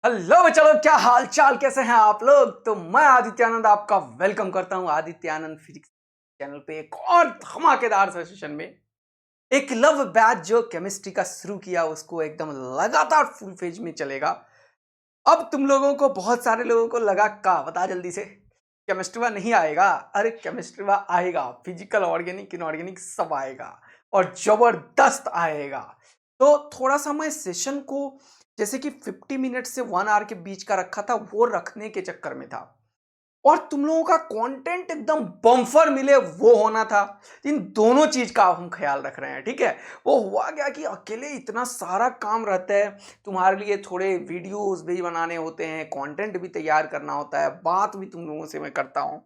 Hello चलो, क्या हाल चाल, कैसे हैं आप लोग। तो मैं आदित्य आनंद आपका वेलकम करता हूं आदित्य आनंद फिजिक्स चैनल पे एक और धमाकेदार सेशन में। एक लव बैच जो केमिस्ट्री का शुरू किया उसको एकदम लगातार फुल फेज में चलेगा। अब तुम लोगों को, बहुत सारे लोगों को लगा का बता जल्दी से केमिस्ट्री नहीं आएगा। अरे केमिस्ट्री आएगा, फिजिकल ऑर्गेनिक इनऑर्गेनिक सब आएगा और जबरदस्त आएगा। तो थोड़ा सा मैं सेशन को जैसे कि 50 मिनट से 1 आवर के बीच का रखा था, वो रखने के चक्कर में था और तुम लोगों का कंटेंट एकदम बम्फर मिले वो होना था। इन दोनों चीज का हम ख्याल रख रहे हैं, ठीक है। वो हुआ क्या कि अकेले इतना सारा काम रहता है, तुम्हारे लिए थोड़े वीडियोस भी बनाने होते हैं, कंटेंट भी तैयार करना होता है, बात भी तुम लोगों से मैं करता हूँ,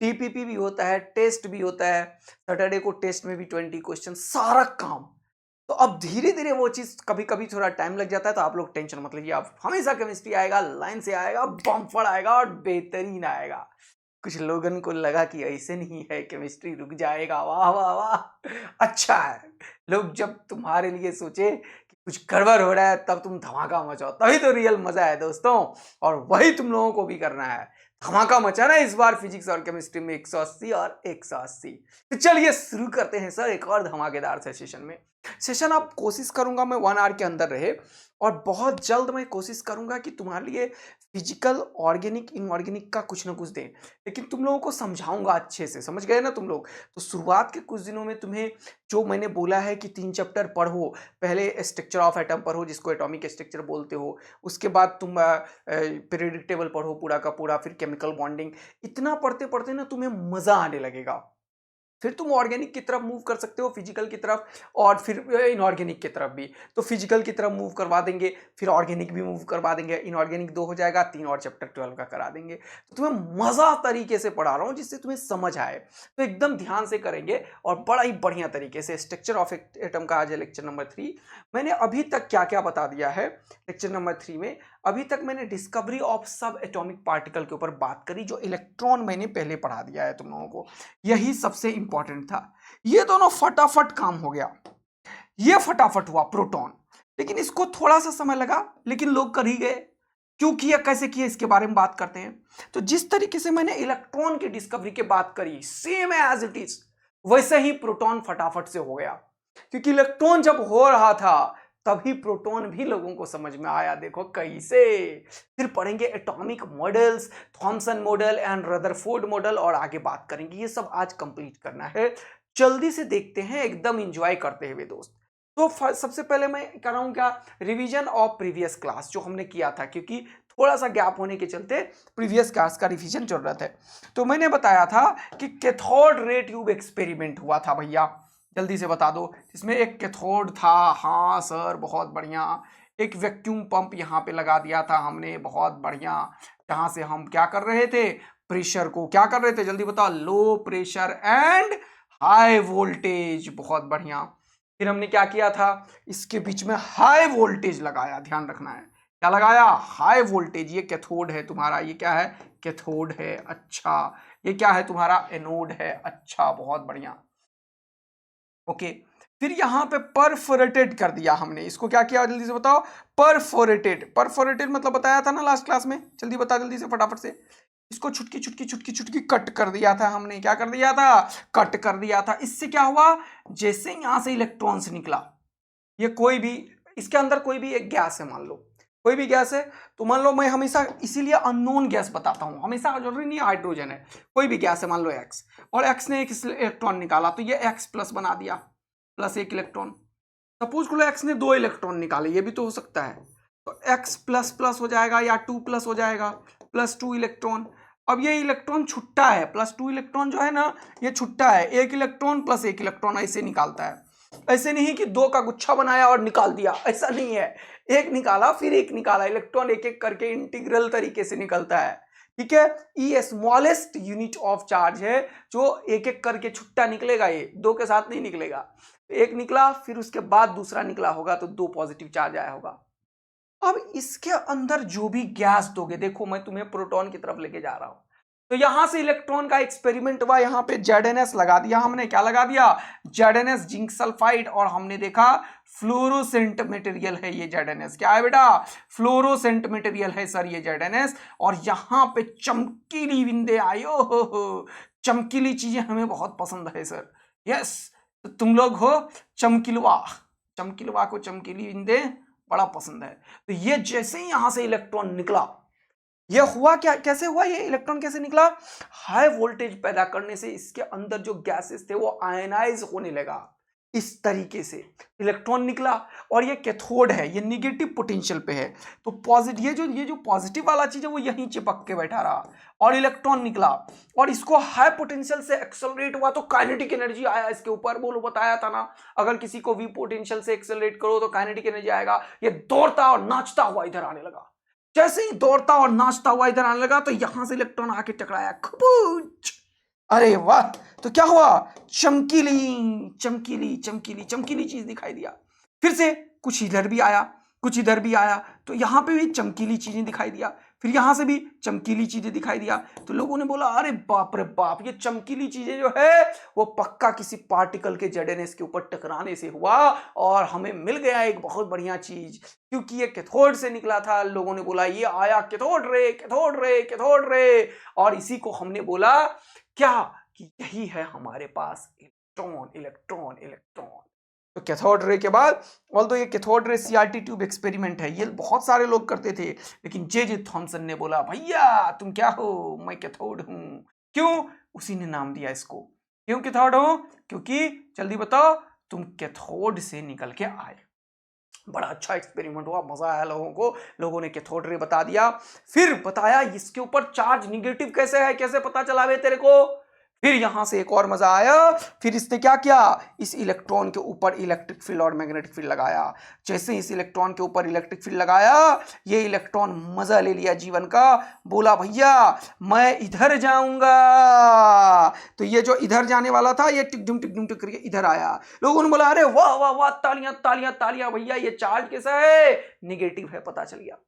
टीपीपी भी होता है, टेस्ट भी होता है, सैटरडे को टेस्ट में भी 20 क्वेश्चन, सारा काम। तो अब धीरे धीरे वो चीज कभी कभी थोड़ा टाइम लग जाता है, तो आप लोग टेंशन मत लीजिए, आप हमेशा केमिस्ट्री आएगा, लाइन से आएगा, बम्फर आएगा और बेहतरीन आएगा। कुछ लोगन को लगा कि ऐसे नहीं है, केमिस्ट्री रुक जाएगा, वाह वाह वाह, अच्छा है। लोग जब तुम्हारे लिए सोचे कि कुछ गड़बड़ हो रहा है तब तुम धमाका मचाओ, तभी तो रियल मजा है दोस्तों। और वही तुम लोगों को भी करना है, धमाका मचाना है इस बार फिजिक्स और केमिस्ट्री में 180 और 180। तो चलिए शुरू करते हैं सर एक और धमाकेदार से सेशन में। सेशन आप कोशिश करूंगा मैं 1 आवर के अंदर रहे और बहुत जल्द मैं कोशिश करूंगा कि तुम्हारे लिए फिजिकल ऑर्गेनिक इनऑर्गेनिक का कुछ ना कुछ दें, लेकिन तुम लोगों को समझाऊंगा अच्छे से, समझ गए ना तुम लोग। तो शुरुआत के कुछ दिनों में तुम्हें जो मैंने बोला है कि 3 चैप्टर पढ़ो, पहले स्ट्रक्चर ऑफ एटम पढ़ो जिसको एटॉमिक स्ट्रक्चर बोलते हो, उसके बाद तुम पीरियोडिक टेबल पढ़ो पूरा का पूरा, फिर केमिकल बॉन्डिंग। इतना पढ़ते पढ़ते ना तुम्हें मजा आने लगेगा, फिर तुम ऑर्गेनिक की तरफ मूव कर सकते हो, फिजिकल की तरफ, और फिर इनऑर्गेनिक की तरफ भी। तो फिजिकल की तरफ मूव करवा देंगे, फिर ऑर्गेनिक भी मूव करवा देंगे, इनऑर्गेनिक 2 हो जाएगा, 3 और चैप्टर 12 का करा देंगे। तो तुम्हें मजा तरीके से पढ़ा रहा हूं जिससे तुम्हें समझ आए, तो एकदम ध्यान से करेंगे और बड़ा ही बढ़िया तरीके से। स्ट्रक्चर ऑफ एटम का आज है लेक्चर नंबर 3। मैंने अभी तक क्या क्या बता दिया है लेक्चर नंबर 3 में। अभी तक मैंने डिस्कवरी ऑफ सब एटॉमिक पार्टिकल के ऊपर बात करी, जो इलेक्ट्रॉन मैंने पहले पढ़ा दिया है तुम लोगों को, यही सबसे इंपॉर्टेंट था। ये दोनों फटाफट काम हो गया, ये फटाफट हुआ प्रोटॉन, लेकिन इसको थोड़ा सा समय लगा, लेकिन लोग कर ही गए। क्यों किया, कैसे किया, इसके बारे में बात करते हैं। तो जिस तरीके से मैंने इलेक्ट्रॉन की डिस्कवरी की बात करी, सेम एज इट इज वैसे ही प्रोटॉन फटाफट से हो गया, क्योंकि इलेक्ट्रॉन जब हो रहा था तभी प्रोटॉन भी लोगों को समझ में आया। देखो कैसे। फिर पढ़ेंगे atomic models, Thompson model and Rutherford model, और आगे बात करेंगे। ये सब आज कंप्लीट करना है, जल्दी से देखते हैं, एकदम एंजॉय करते हुए दोस्त। तो सबसे पहले मैं कर रहा हूं क्या, रिवीजन ऑफ प्रीवियस क्लास जो हमने किया था, क्योंकि थोड़ा सा गैप होने के चलते प्रीवियस क्लास का रिवीजन जरूरत है। तो मैंने बताया था कि कैथोड रे ट्यूब एक्सपेरिमेंट हुआ था भैया, जल्दी से बता दो। इसमें एक कैथोड था, हाँ सर बहुत बढ़िया। एक वैक्यूम पंप यहाँ पे लगा दिया था हमने, बहुत बढ़िया, जहां से हम क्या कर रहे थे, प्रेशर को क्या कर रहे थे, जल्दी बताओ, low pressure and high voltage, बहुत बढ़िया। फिर हमने क्या किया था, इसके बीच में हाई वोल्टेज लगाया, ध्यान रखना है क्या लगाया, हाई वोल्टेज। ये कैथोड है तुम्हारा, ये क्या है, कैथोड है, अच्छा। ये क्या है तुम्हारा, एनोड है, अच्छा, बहुत बढ़िया, ओके। फिर यहां पे परफोरेटेड कर दिया हमने, इसको क्या किया जल्दी से बताओ, परफोरेटेड। परफोरेटेड मतलब बताया था ना लास्ट क्लास में, जल्दी बता जल्दी से फटाफट से। इसको छुटकी छुटकी छुटकी छुटकी कट कर दिया था हमने, क्या कर दिया था, कट कर दिया था। इससे क्या हुआ, जैसे यहां से इलेक्ट्रॉन्स निकला, ये कोई भी, इसके अंदर कोई भी एक गैस है, मान लो कोई भी गैस है, तो मान लो मैं हमेशा इसीलिए अननोन गैस बताता हूं, हमेशा जरूरी नहीं हाइड्रोजन है, कोई भी गैस है, मान लो एक्स, और एक्स ने एक इलेक्ट्रॉन निकाला, तो ये एक्स प्लस बना दिया, प्लस एक इलेक्ट्रॉन। सपोज करो एक्स ने 2 इलेक्ट्रॉन निकाले, ये भी तो हो सकता है, तो एक्स प्लस प्लस हो जाएगा या 2 प्लस हो जाएगा, +2 इलेक्ट्रॉन। अब ये इलेक्ट्रॉन छुट्टा है, +2 इलेक्ट्रॉन जो है ना, ये छुट्टा है, एक इलेक्ट्रॉन प्लस एक इलेक्ट्रॉन ऐसे निकालता है। ऐसे नहीं कि 2 का गुच्छा बनाया और निकाल दिया, ऐसा नहीं है, एक निकाला फिर एक निकाला, इलेक्ट्रॉन एक एक करके इंटीग्रल तरीके से निकलता है, ठीक है। ई स्मॉलेस्ट यूनिट ऑफ चार्ज है, जो एक एक करके छुट्टा निकलेगा, ये 2 के साथ नहीं निकलेगा। एक निकला, फिर उसके बाद दूसरा निकला होगा, तो 2 पॉजिटिव चार्ज आया होगा। अब इसके अंदर जो भी गैस दोगे, देखो मैं तुम्हें प्रोटॉन की तरफ लेके जा रहा हूं, तो यहां से इलेक्ट्रॉन का एक्सपेरिमेंट हुआ, यहां पे ZnS लगा दिया हमने। क्या लगा दिया? ZnS, zinc sulphide. और हमने देखा फ्लोरोसेंट मटेरियल है ये ZnS। क्या है बेटा? फ्लोरोसेंट मटेरियल है सर ये ZnS। और यहां पे चमकीली बिंदे आयो हो, चमकीली चीजें हमें बहुत पसंद है सर। यस, तो तुम लोग हो चमकीलवा, चमकीलवा को चमकीली बिंदे बड़ा पसंद है। तो ये जैसे ही यहां से इलेक्ट्रॉन निकला, ये हुआ क्या? कैसे हुआ ये इलेक्ट्रॉन कैसे निकला? हाई वोल्टेज पैदा करने से इसके अंदर जो गैसेस थे वो आयनाइज होने लगा। इस तरीके से इलेक्ट्रॉन निकला। और ये कैथोड है, ये निगेटिव पोटेंशियल पे है। तो पॉजिटिव, ये जो पॉजिटिव वाला चीज है वो यहीं चिपक के बैठा रहा और इलेक्ट्रॉन निकला। और इसको हाई पोटेंशियल से एक्सेलरेट हुआ तो काइनेटिक एनर्जी आया इसके ऊपर। बोलो, बताया था ना, अगर किसी को वी पोटेंशियल से एक्सेलरेट करो तो काइनेटिक एनर्जी आएगा। ये दौड़ता और नाचता हुआ इधर आने लगा। जैसे ही दौड़ता और नाचता हुआ इधर आने लगा तो यहां से इलेक्ट्रॉन आके टकराया, खपूच। अरे वाह! तो क्या हुआ? चमकीली चमकीली चमकीली चमकीली चीज दिखाई दिया। फिर से कुछ इधर भी आया, कुछ इधर भी आया, तो यहां पे भी चमकीली चीजें दिखाई दिया। फिर यहां से भी चमकीली चीजें दिखाई दिया। तो लोगों ने बोला, अरे बाप रे बाप, ये चमकीली चीजें जो है वो पक्का किसी पार्टिकल के ZnS के ऊपर टकराने से हुआ और हमें मिल गया एक बहुत बढ़िया चीज। क्योंकि ये कैथोड से निकला था। लोगों ने बोला ये आया cathode ray, cathode ray, cathode ray. और इसी को हमने बोला क्या कि यही है हमारे पास इलेक्ट्रॉन, इलेक्ट्रॉन, इलेक्ट्रॉन। तो कैथोड रे के बाद, ऑल्दो ये cathode ray CRT tube experiment है, ये बहुत सारे लोग करते थे, लेकिन जे थॉमसन ने बोला, भैया तुम क्या हो? मैं कैथोड हूं। क्यों? उसी ने नाम दिया इसको। क्यों कैथोड हो? क्योंकि जल्दी बताओ, तुम कैथोड से निकल के आए। बड़ा अच्छा एक्सपेरिमेंट हुआ, मजा आया लोगों को। लोगों ने कैथोड रे बता दिया। फिर बताया इसके ऊपर चार्ज निगेटिव कैसे है, कैसे पता चला बे तेरे को? फिर यहां से एक और मजा आया। फिर इसने क्या किया? इस इलेक्ट्रॉन के ऊपर इलेक्ट्रिक फील्ड और मैग्नेटिक फील्ड लगाया। जैसे ही इस इलेक्ट्रॉन के ऊपर इलेक्ट्रिक फील्ड लगाया, ये इलेक्ट्रॉन मजा ले लिया जीवन का। बोला, भैया मैं इधर जाऊंगा। तो ये जो इधर जाने वाला था, ये टिकडुम टिकडुम टिक करके इधर आया। लोगों ने बोला, अरे वाह वाह वाह, तालियां तालियां तालियां, भैया ये चार्ज कैसा है? निगेटिव है, पता चल गया।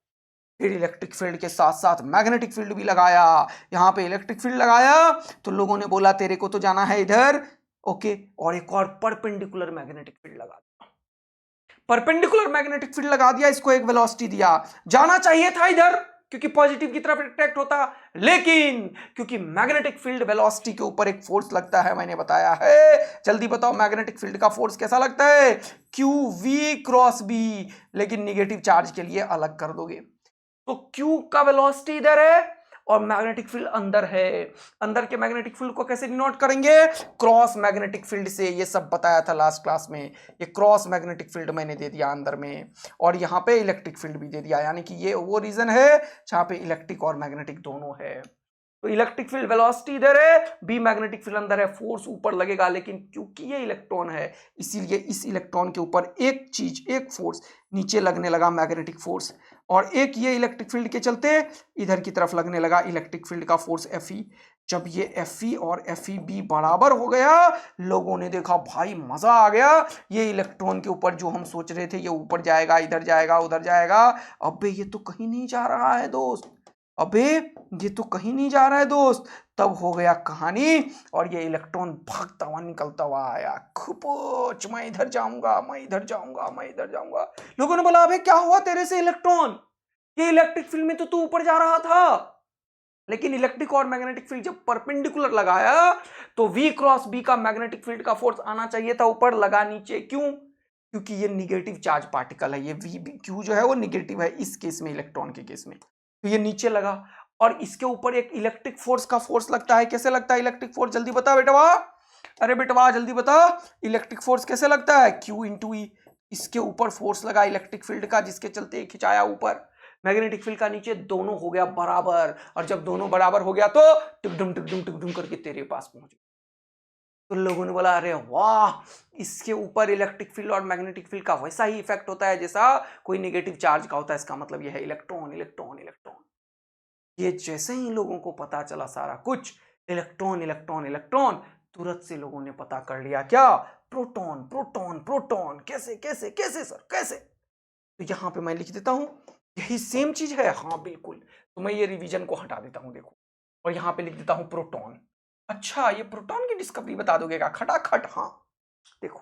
फिर इलेक्ट्रिक फील्ड के साथ साथ मैग्नेटिक फील्ड भी लगाया। यहां पे इलेक्ट्रिक फील्ड लगाया तो लोगों ने बोला, तेरे को तो जाना है इधर, ओके। और एक और परपेंडिकुलर मैग्नेटिक फील्ड लगा दिया। परपेंडिकुलर मैग्नेटिक फील्ड लगा दिया, इसको एक वेलोसिटी दिया। जाना चाहिए था इधर, क्योंकि पॉजिटिव की तरफ अट्रैक्ट होता, लेकिन क्योंकि मैग्नेटिक फील्ड वेलोसिटी के ऊपर एक फोर्स लगता है, मैंने बताया है। जल्दी बताओ, मैग्नेटिक फील्ड का फोर्स कैसा लगता है? QV×B। लेकिन निगेटिव चार्ज के लिए अलग कर दोगे तो Q का वेलोसिटी इधर है और मैग्नेटिक फील्ड अंदर है। अंदर के मैग्नेटिक फील्ड को कैसे डिनोट करेंगे? क्रॉस मैग्नेटिक फील्ड से। ये सब बताया था लास्ट क्लास में। ये क्रॉस मैग्नेटिक फील्ड मैंने दे दिया अंदर में, और यहाँ पे इलेक्ट्रिक फील्ड भी दे दिया। यानी कि ये वो रीजन है जहां पे इलेक्ट्रिक और मैग्नेटिक दोनों है। तो इलेक्ट्रिक फील्ड वेलोसिटी इधर है, बी मैग्नेटिक फील्ड अंदर है, फोर्स ऊपर लगेगा। लेकिन क्योंकि ये इलेक्ट्रॉन है, इसीलिए इस इलेक्ट्रॉन के ऊपर एक चीज, एक फोर्स नीचे लगने लगा, मैग्नेटिक फोर्स। और एक ये इलेक्ट्रिक फील्ड के चलते इधर की तरफ लगने लगा इलेक्ट्रिक फील्ड का फोर्स Fe। जब ये Fe और FeB बराबर हो गया, लोगों ने देखा, भाई मजा आ गया। ये इलेक्ट्रॉन के ऊपर जो हम सोच रहे थे ये ऊपर जाएगा, इधर जाएगा, उधर जाएगा, अबे ये तो कहीं नहीं जा रहा है दोस्त, अबे ये तो कहीं नहीं जा रहा है दोस्त। तब हो गया कहानी, और ये इलेक्ट्रॉन भागता हुआ निकलता हुआ आया, खुपोच, मैं इधर जाऊंगा, मैं इधर जाऊंगा, मैं इधर जाऊंगा। लोगों ने बोला, अबे क्या हुआ तेरे से इलेक्ट्रॉन? ये इलेक्ट्रिक फील्ड में तो तू ऊपर जा रहा था। लेकिन इलेक्ट्रिक और मैग्नेटिक फील्ड जब परपेंडिकुलर लगाया तो V×B का मैग्नेटिक फील्ड का फोर्स आना चाहिए था ऊपर, लगा नीचे। क्यों? क्योंकि ये निगेटिव चार्ज पार्टिकल है, ये Q जो है वो निगेटिव है इस केस में, इलेक्ट्रॉन के केस में। तो ये नीचे लगा और इसके ऊपर एक इलेक्ट्रिक फोर्स का फोर्स लगता है। कैसे लगता है इलेक्ट्रिक फोर्स? जल्दी बता बेटवा, अरे बेटवा जल्दी बता, इलेक्ट्रिक फोर्स कैसे लगता है? Q×E। इसके ऊपर फोर्स लगा इलेक्ट्रिक फील्ड का, जिसके चलते खिंचाया ऊपर, मैग्नेटिक फील्ड का नीचे, दोनों हो गया बराबर। और जब दोनों बराबर हो गया तो टिकडुम टिकडुम टिकडुम करके तेरे पास पहुंच गया। तो लोगों ने बोला, अरे वाह, इसके ऊपर इलेक्ट्रिक फील्ड और मैग्नेटिक फील्ड का वैसा ही इफेक्ट होता है जैसा कोई नेगेटिव चार्ज का होता है। इसका मतलब यह है इलेक्ट्रॉन, इलेक्ट्रॉन, इलेक्ट्रॉन। ये जैसे ही लोगों को पता चला सारा कुछ, इलेक्ट्रॉन, इलेक्ट्रॉन, इलेक्ट्रॉन, तुरंत से लोगों ने पता कर लिया क्या? Proton, proton, proton. कैसे कैसे कैसे सर, कैसे? तो यहां पे मैं लिख देता हूं, यही सेम चीज है। हाँ बिल्कुल। तो मैं ये रिवीजन को हटा देता हूं, देखो, और यहां पे लिख देता हूं प्रोटॉन। अच्छा, ये प्रोटॉन की डिस्कवरी बता दोगे क्या? खटाखट। हाँ, देखो,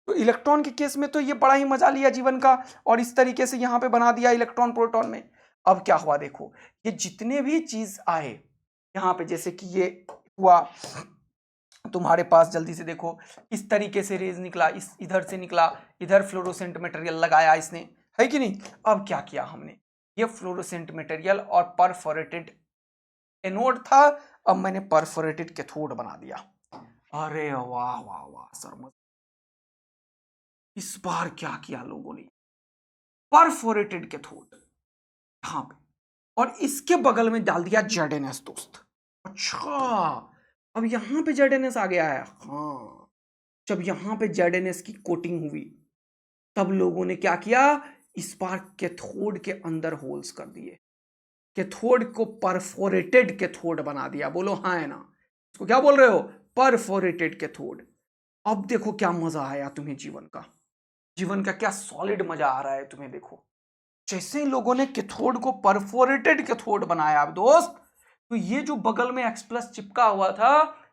तो इलेक्ट्रॉन के केस में तो ये बड़ा ही मजा लिया जीवन का, और इस तरीके से यहां पे बना दिया इलेक्ट्रॉन प्रोटॉन में। अब क्या हुआ देखो, ये जितने भी चीज आए यहां पे, जैसे कि ये हुआ तुम्हारे पास, जल्दी से देखो, इस तरीके से रेज निकला, इस इधर से निकला, इधर फ्लोरोसेंट मटेरियल लगाया इसने, है कि नहीं। अब क्या किया हमने, ये फ्लोरोसेंट मटेरियल और परफोरेटेड एनोड था, अब मैंने परफोरेटेड कैथोड बना दिया। अरे वाह वाह वाह सर, इस बार क्या किया लोगों ने, परफोरेटेड कैथोड यहां पे, और इसके बगल में डाल दिया जेडएनएस दोस्त। अच्छा, अब यहां पे जेडएनएस आ गया है। हाँ, जब यहां पे जेडएनएस की कोटिंग हुई, तब लोगों ने क्या किया, इस बार कैथोड के अंदर होल्स कर दिए, कैथोड को परफोरेटेड कैथोड बना दिया। बोलो हाँ है ना, इसको क्या बोल रहे हो, परफोरेटेड कैथोड। अब देखो क्या मजा आया तुम्हें जीवन का, जीवन का क्या सॉलिड मजा आ रहा है तुम्हें। देखो, जैसे ही लोगों ने कैथोड को परफोरेटेड कैथोड बनाया अब दोस्त, तो ये जो बगल में X प्लस चिपका हुआ था,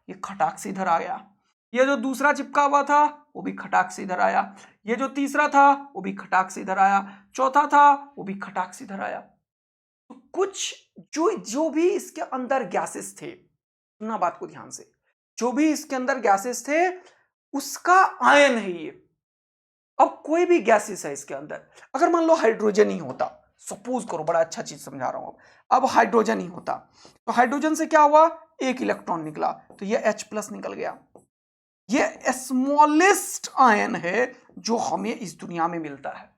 ये खटाक से इधर आ गया। ये जो दूसरा चिपका हुआ था वो भी खटाक से इधर आया, ये जो तीसरा था वो भी खटाक से इधर आया, चौथा था वो भी खटाक से इधर आया। तो कुछ जो जो भी इसके अंदर गैसेस थे, सुनना बात को ध्यान से, जो भी इसके अंदर गैसेस थे उसका आयन है ये। अब कोई भी गैसेस है इसके अंदर, अगर मान लो हाइड्रोजन ही होता, सपोज करो, बड़ा अच्छा चीज समझा रहा हूं, अब हाइड्रोजन ही होता, तो हाइड्रोजन से क्या हुआ, एक इलेक्ट्रॉन निकला, तो ये H प्लस निकल गया। ये स्मॉलेस्ट आयन है जो हमें इस दुनिया में मिलता है।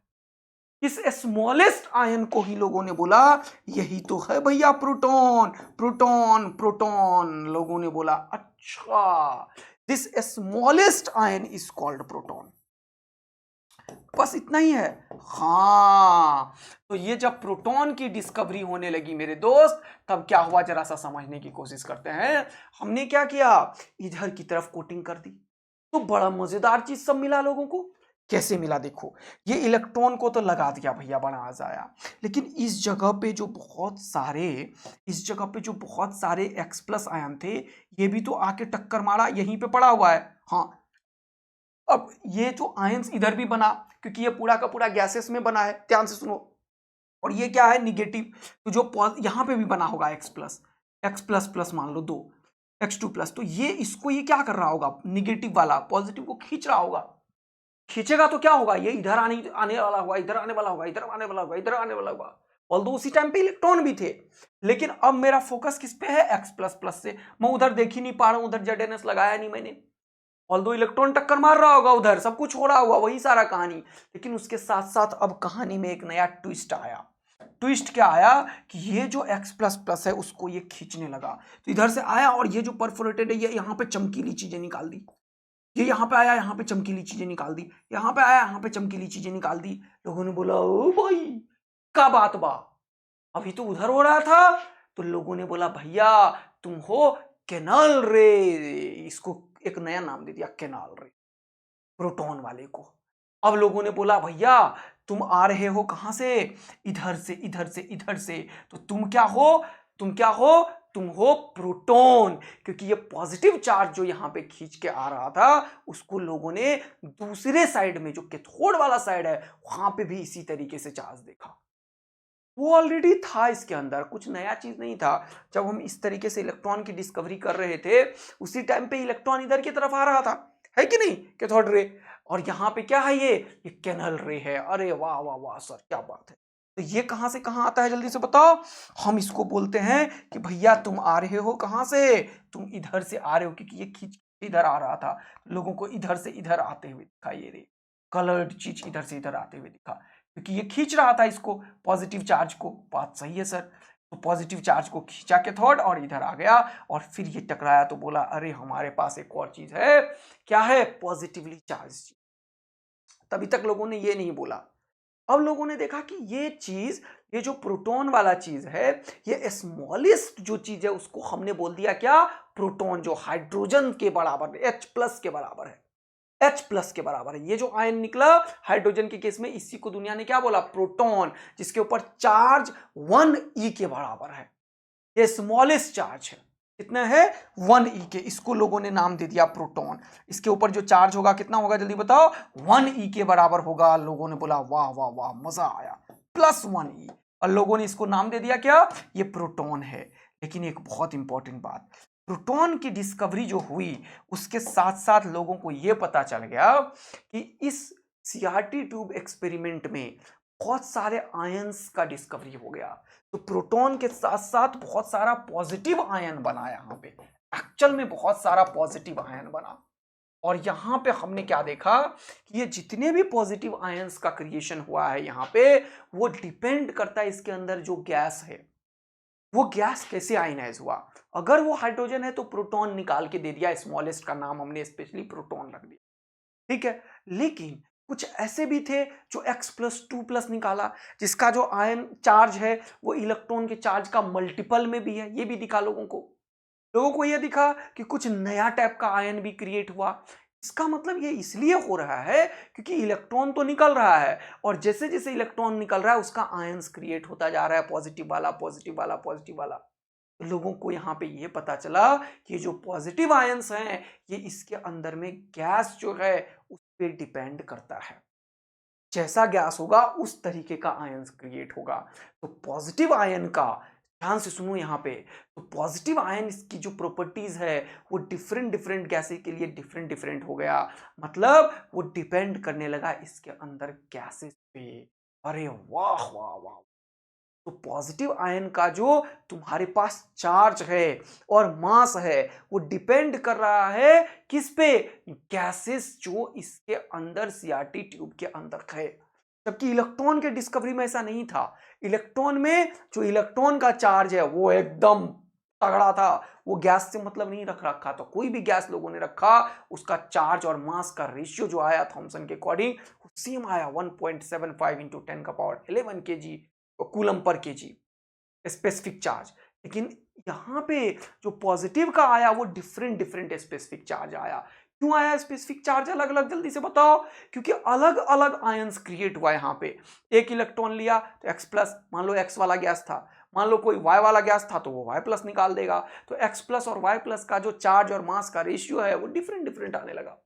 इस स्मॉलेस्ट आयन को ही लोगों ने बोला यही तो है भैया प्रोटॉन। प्रोटॉन प्रोटॉन लोगों ने बोला, अच्छा, this smallest ion is called proton. बस इतना ही है। हाँ, तो ये जब प्रोटॉन की डिस्कवरी होने लगी मेरे दोस्त, तब क्या हुआ जरा सा समझने की कोशिश करते हैं। हमने क्या किया, इधर की तरफ कोटिंग कर दी, तो बड़ा मजेदार चीज सब मिला लोगों को। कैसे मिला देखो, ये इलेक्ट्रॉन को तो लगा दिया भैया, बड़ा मजा आया, लेकिन इस जगह पे जो बहुत सारे, इस जगह पे जो बहुत सारे X प्लस आयन थे, ये भी तो आके टक्कर मारा, यहीं पे पड़ा हुआ है। हाँ, अब ये जो आयंस इधर भी बना, क्योंकि ये पूरा का पूरा गैसेस में बना है, ध्यान से सुनो, और ये क्या है, निगेटिव, तो जो यहां पे भी बना होगा एक्स प्लस प्लस मान लो 2, X2 प्लस, तो ये इसको ये क्या कर रहा होगा, निगेटिव वाला पॉजिटिव को खींच रहा होगा। खींचेगा तो क्या होगा, ये इधर आने आने वाला होगा, इधर आने वाला होगा, इधर आने वाला होगा, इधर आने वाला होगा। ऑल्दो उसी टाइम पे इलेक्ट्रॉन भी थे, लेकिन अब मेरा फोकस किस पे है, X प्लस प्लस से। मैं उधर देख ही नहीं पा रहा हूं, उधर जेडएनएस लगाया नहीं मैंने। ऑल्दो इलेक्ट्रॉन टक्कर मार रहा होगा उधर, सब कुछ हो रहा होगा, वही सारा कहानी। लेकिन उसके साथ साथ अब कहानी में एक नया ट्विस्ट आया। ट्विस्ट क्या आया कि ये जो X प्लस प्लस है उसको ये खींचने लगा, तो इधर से आया और ये जो परफोरेटेड है ये यहाँ पे चमकीली चीजें निकाल दी, ये यहाँ पे आया, यहाँ पे चमकीली चीजें निकाल दी, यहाँ पे आया, यहाँ पे चमकीली चीजें निकाल दी। लोगों ने बोला ओ भाई क्या बात बा, अभी तो उधर हो रहा था। तो लोगों ने बोला भैया तुम हो केनाल रे, इसको एक नया नाम दे दिया, केनाल रे, प्रोटॉन वाले को। अब लोगों ने बोला भैया तुम आ रहे हो कहां से, इधर से, इधर से, इधर से, तो तुम क्या हो, तुम क्या हो, तुम हो प्रोटॉन, क्योंकि ये पॉजिटिव चार्ज जो यहां पे खींच के आ रहा था उसको लोगों ने दूसरे साइड में, जो कैथोड वाला साइड है, वहां पे भी इसी तरीके से चार्ज देखा। वो ऑलरेडी था इसके अंदर, कुछ नया चीज नहीं था। जब हम इस तरीके से इलेक्ट्रॉन की डिस्कवरी कर रहे थे, उसी टाइम पे इलेक्ट्रॉन इधर की तरफ आ रहा था, है कि नहीं, कैथोड रे। और यहाँ पे क्या है, ये केनल रे है। अरे वाह वाह वाह सर, क्या बात है। तो ये कहां से कहां आता है जल्दी से बताओ। हम इसको बोलते हैं कि भैया तुम आ रहे हो कहां से, तुम इधर से आ रहे हो, क्योंकि ये खींच इधर आ रहा था, लोगों को इधर से इधर आते हुए दिखा, ये रे कलर्ड चीज इधर से इधर आते हुए दिखा, क्योंकि ये खींच रहा था इसको, पॉजिटिव चार्ज को। बात सही है सर, तो पॉजिटिव चार्ज को खींचा कैथोड और इधर आ गया, और फिर ये टकराया तो बोला अरे हमारे पास एक और चीज है, क्या है, पॉजिटिवली चार्ज। तभी तक लोगों ने ये नहीं बोला। अब लोगों ने देखा कि ये चीज, ये जो प्रोटॉन वाला चीज है, ये स्मॉलेस्ट जो चीज है उसको हमने बोल दिया क्या, प्रोटॉन, जो हाइड्रोजन के बराबर, H प्लस के बराबर है, H प्लस के बराबर है। ये जो आयन निकला हाइड्रोजन के केस में, इसी को दुनिया ने क्या बोला, प्रोटॉन, जिसके ऊपर चार्ज 1e के बराबर है। ये स्मॉलेस्ट चार्ज है। कितना है 1e के, इसको लोगों ने नाम दे दिया प्रोटॉन। इसके ऊपर जो चार्ज होगा कितना होगा जल्दी बताओ, 1e के बराबर होगा। लोगों ने बोला वाह वाह वाह मजा आया, +1e, और लोगों ने इसको नाम दे दिया क्या, ये प्रोटॉन है। लेकिन एक बहुत इंपॉर्टेंट बात, प्रोटॉन की डिस्कवरी जो हुई उसके साथ साथ लोगों को यह पता चल गया कि इस सीआरटी ट्यूब एक्सपेरिमेंट में बहुत सारे आयंस का डिस्कवरी हो गया। तो प्रोटॉन के साथ साथ बहुत सारा पॉजिटिव आयन बना, यहां पे एक्चुअल में बहुत सारा पॉजिटिव आयन बना। और यहां पे हमने क्या देखा कि ये जितने भी पॉजिटिव आयंस का क्रिएशन हुआ है यहां पे, वो डिपेंड करता है इसके अंदर जो गैस है, वो गैस कैसे आयनाइज हुआ। अगर वो हाइड्रोजन है तो प्रोटॉन निकाल के दे दिया, स्मॉलेस्ट का नाम हमने स्पेशली प्रोटॉन रख दिया, ठीक है। लेकिन कुछ ऐसे भी थे जो X+2+ निकाला, जिसका जो आयन चार्ज है वो इलेक्ट्रॉन के चार्ज का मल्टीपल में भी है। ये भी दिखा लोगों को ये दिखा कि कुछ नया टाइप का आयन भी क्रिएट हुआ। इसका मतलब ये इसलिए हो रहा है क्योंकि इलेक्ट्रॉन तो निकल रहा है, और जैसे जैसे इलेक्ट्रॉन निकल रहा है उसका आयंस क्रिएट होता जा रहा है, पॉजिटिव वाला पॉजिटिव वाला पॉजिटिव वाला। तो लोगों को यहाँ पे ये पता चला कि जो पॉजिटिव आयंस हैं ये इसके अंदर में गैस जो है उस पर डिपेंड करता है। जैसा गैस होगा उस तरीके का आयंस क्रिएट होगा। तो पॉजिटिव आयन का ध्यान से सुनो यहाँ पे, तो पॉजिटिव आयन की जो प्रॉपर्टीज है वो डिफरेंट डिफरेंट गैसेस के लिए डिफरेंट डिफरेंट हो गया। मतलब वो डिपेंड करने लगा इसके अंदर गैसेस पे। अरे वाह वाह वाह। तो पॉजिटिव आयन का जो तुम्हारे पास चार्ज है और मास है वो डिपेंड कर रहा है किस पे, गैसेस जो इसके अंदर सीआरटी ट्यूब के अंदर है। जबकि इलेक्ट्रॉन के डिस्कवरी में ऐसा नहीं था। इलेक्ट्रॉन में जो इलेक्ट्रॉन का चार्ज है वो एकदम तगड़ा था, वो गैस से मतलब नहीं रखा। तो कोई भी गैस लोगों ने रखा, उसका चार्ज और मास का रेशियो जो आया थॉमसन के अकॉर्डिंग सेम आया, 1.75 into 10⁻11 kg coulomb per KG specific charge. लेकिन यहां पे जो पॉजिटिव का आया वो डिफरेंट डिफरेंट स्पेसिफिक चार्ज आया। क्यों आया स्पेसिफिक चार्ज अलग अलग, जल्दी से बताओ। क्योंकि अलग अलग आयंस क्रिएट हुआ यहां पे। एक इलेक्ट्रॉन लिया तो X+, मान लो X वाला गैस था, मान लो कोई Y वाला गैस था तो वो Y+ निकाल देगा। तो X+ और Y+ का जो चार्ज और मास का रेशियो है वो डिफरेंट डिफरेंट आने लगा।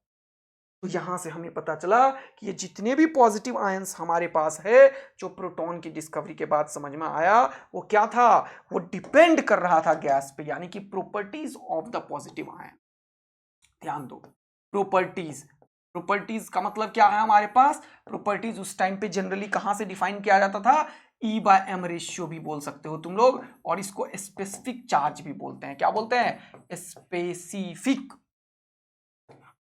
तो यहां से हमें पता चला कि ये जितने भी पॉजिटिव आयंस हमारे पास है, जो प्रोटॉन की डिस्कवरी के बाद समझ में आया, वो क्या था, वो डिपेंड कर रहा था गैस पे, यानी कि properties of the positive ion. ध्यान दो, प्रॉपर्टीज का मतलब क्या है हमारे पास। प्रॉपर्टीज उस टाइम पे जनरली कहां से डिफाइन किया जाता था, E/m रेशियो भी बोल सकते हो तुम लोग, और इसको स्पेसिफिक चार्ज भी बोलते हैं। क्या बोलते हैं,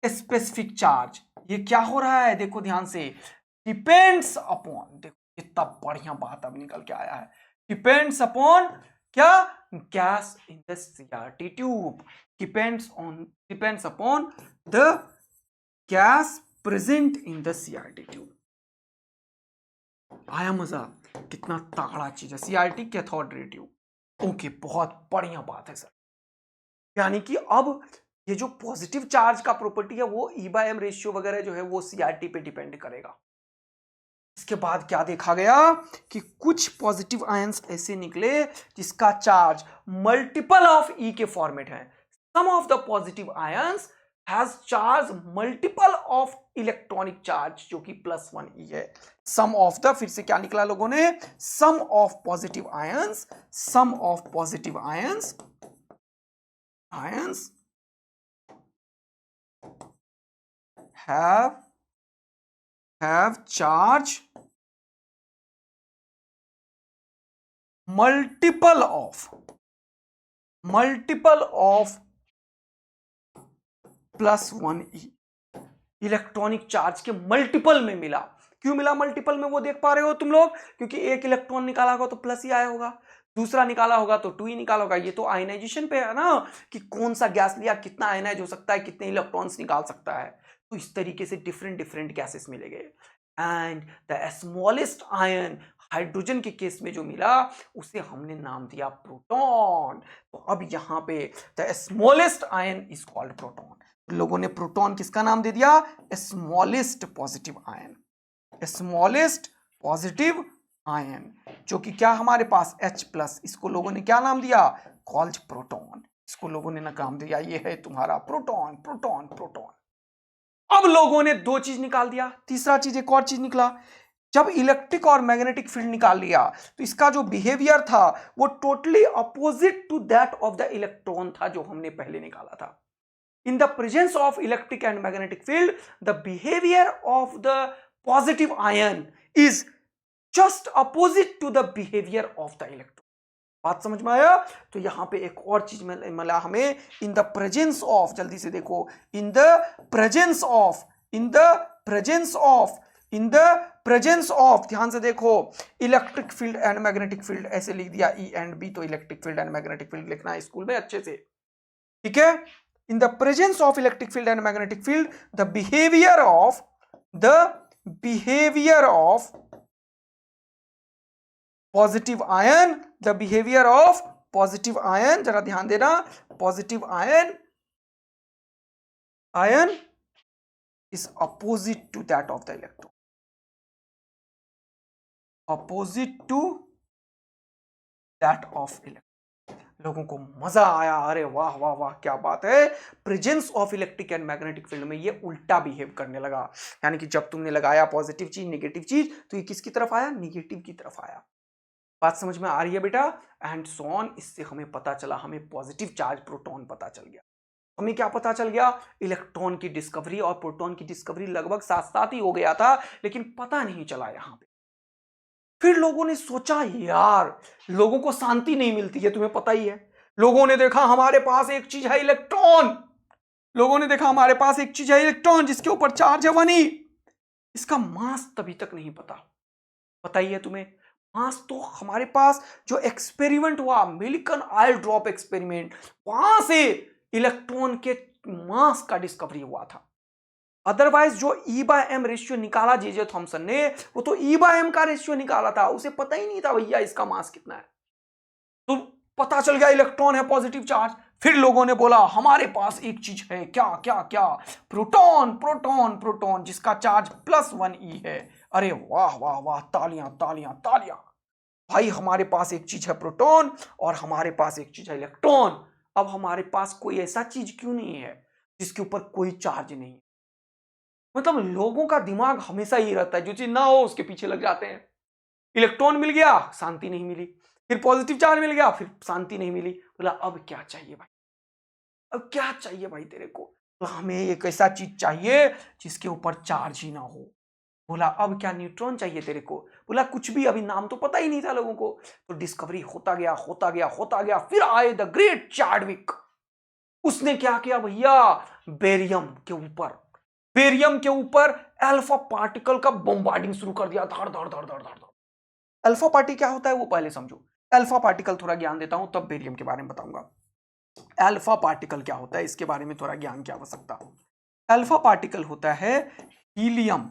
स्पेसिफिक चार्ज। ये क्या हो रहा है देखो ध्यान से, डिपेंड्स अपॉन, देखो कितना बढ़िया बात अब निकल के आया है, डिपेंड्स अपॉन क्या, gas in the CRT tube, depends upon the gas present in the CRT tube. आया मजा, कितना तगड़ा चीज है CRT cathode ray tube. Okay, बहुत बढ़िया बात है सर। यानी कि अब ये जो पॉजिटिव चार्ज का प्रॉपर्टी है वो E/m रेशियो वगैरह जो है वो सीआरटी पे डिपेंड करेगा। इसके बाद क्या देखा गया कि कुछ पॉजिटिव आयंस ऐसे निकले जिसका चार्ज मल्टीपल ऑफ E के फॉर्मेट है। Sum of the positive ions has charge multiple of electronic charge जो कि +1e है। सम ऑफ द, फिर से क्या निकला लोगों ने, sum of positive ions have charge multiple of +1e, electronic charge के मल्टीपल में मिला। क्यों मिला मल्टीपल में, वो देख पा रहे हो तुम लोग, क्योंकि एक इलेक्ट्रॉन निकाला होगा तो प्लस ही आया होगा, दूसरा निकाला होगा तो 2 ही निकाला होगा। ये तो आयनाइजेशन पे है ना, कि कौन सा गैस लिया, कितना आयनाइज हो सकता है, कितने इलेक्ट्रॉन्स निकाल सकता है। तो इस तरीके से डिफरेंट डिफरेंट गैसेस मिले गए। And the smallest ion hydrogen के केस में जो मिला उसे हमने नाम दिया प्रोटॉन। तो अब यहां पे the smallest ion is called proton. लोगों ने प्रोटॉन किसका नाम दे दिया, smallest positive ion, smallest positive ion, जो कि क्या हमारे पास H+, इसको लोगों ने क्या नाम दिया, कॉल्ड प्रोटॉन। इसको लोगों ने नाम दिया, ये है तुम्हारा प्रोटॉन प्रोटॉन प्रोटॉन। अब लोगों ने दो चीज निकाल दिया, तीसरा चीज एक और चीज निकला। जब इलेक्ट्रिक और मैग्नेटिक फील्ड निकाल लिया तो इसका जो बिहेवियर था वो totally opposite to that of the electron था जो हमने पहले निकाला था। In the presence of electric and magnetic field, the behavior of the positive ion is just opposite to the behavior of the electron. बात समझ में आया? तो यहां पे एक और चीज मिला हमें, इन द प्रेजेंस ऑफ, जल्दी से देखो, in the presence of, in the presence of, in the presence of, ध्यान से देखो, electric field and magnetic field, ऐसे लिख दिया ई एंड बी, तो electric field and magnetic field लिखना है स्कूल में अच्छे से, ठीक है। In the presence of electric field and magnetic field, the behavior of positive ion, the behavior of positive ion, जरा ध्यान देना, positive ion is opposite to that of the electron, opposite to that of electron. लोगों को मजा आया, अरे वाह वाह वाह क्या बात है, presence of electric and magnetic field में ये उल्टा बिहेव करने लगा। यानी कि जब तुमने लगाया पॉजिटिव चीज नेगेटिव चीज तो ये किसकी तरफ आया, नेगेटिव की तरफ आया। बात समझ में आ रही है बेटा? And so on. इससे हमें पता चला, हमें पॉजिटिव चार्ज प्रोटॉन पता चल गया। हमें क्या पता चल गया? इलेक्ट्रॉन की डिस्कवरी और प्रोटॉन की डिस्कवरी लगभग साथ साथ ही हो गया था, लेकिन पता नहीं चला यहां पे। फिर लोगों ने सोचा, यार लोगों को शांति नहीं मिलती है, तुम्हें पता ही है। लोगों ने देखा हमारे पास एक चीज है इलेक्ट्रॉन, लोगों ने देखा हमारे पास एक चीज है इलेक्ट्रॉन जिसके ऊपर चार्ज है 1e। इसका मास तभी तक नहीं पता ही है तुम्हें। मास तो हमारे पास जो एक्सपेरिमेंट हुआ, मिल्कन आयल ड्रॉप एक्सपेरिमेंट, वहां से इलेक्ट्रॉन के मास का डिस्कवरी हुआ था। अदरवाइज जो E/m रेशियो निकाला जे थॉमसन ने, वो तो E/m का रेशियो निकाला था, उसे पता ही नहीं था भैया इसका मास कितना है। तो पता चल गया इलेक्ट्रॉन है पॉजिटिव चार्ज। फिर लोगों ने बोला हमारे पास एक चीज है, क्या क्या क्या, प्रोटॉन प्रोटॉन प्रोटॉन, जिसका चार्ज +1e है। अरे वाह वाह वाह, तालियां तालियां तालियां भाई, हमारे पास एक चीज है प्रोटॉन और हमारे पास एक चीज है इलेक्ट्रॉन। अब हमारे पास कोई ऐसा चीज क्यों नहीं है जिसके ऊपर कोई चार्ज नहीं है? मतलब लोगों का दिमाग हमेशा ही रहता है, जो चीज ना हो उसके पीछे लग जाते हैं। इलेक्ट्रॉन मिल गया, शांति नहीं मिली, फिर पॉजिटिव चार्ज मिल गया, फिर शांति नहीं मिली। बोला अब क्या चाहिए भाई, अब क्या चाहिए भाई तेरे को? तो हमें एक ऐसा चीज चाहिए जिसके ऊपर चार्ज ही ना हो। बोला अब क्या, न्यूट्रॉन चाहिए तेरे को? बोला कुछ भी, अभी नाम तो पता ही नहीं था लोगों को। तो डिस्कवरी होता गया होता गया होता गया। फिर आए द ग्रेट चार्विक, उसने क्या किया भैया, बेरियम के ऊपर अल्फा पार्टिकल का बॉम्बार्डिंग शुरू कर दिया, धड़ धड़ धड़ धड़ धड़। अल्फा पार्टिकल क्या होता है वो पहले समझो। अल्फा पार्टिकल थोड़ा ज्ञान देता हूं, तब बेरियम के बारे में बताऊंगा। अल्फा पार्टिकल क्या होता है इसके बारे में थोड़ा ज्ञान की आवश्यकता। अल्फा पार्टिकल होता है हीलियम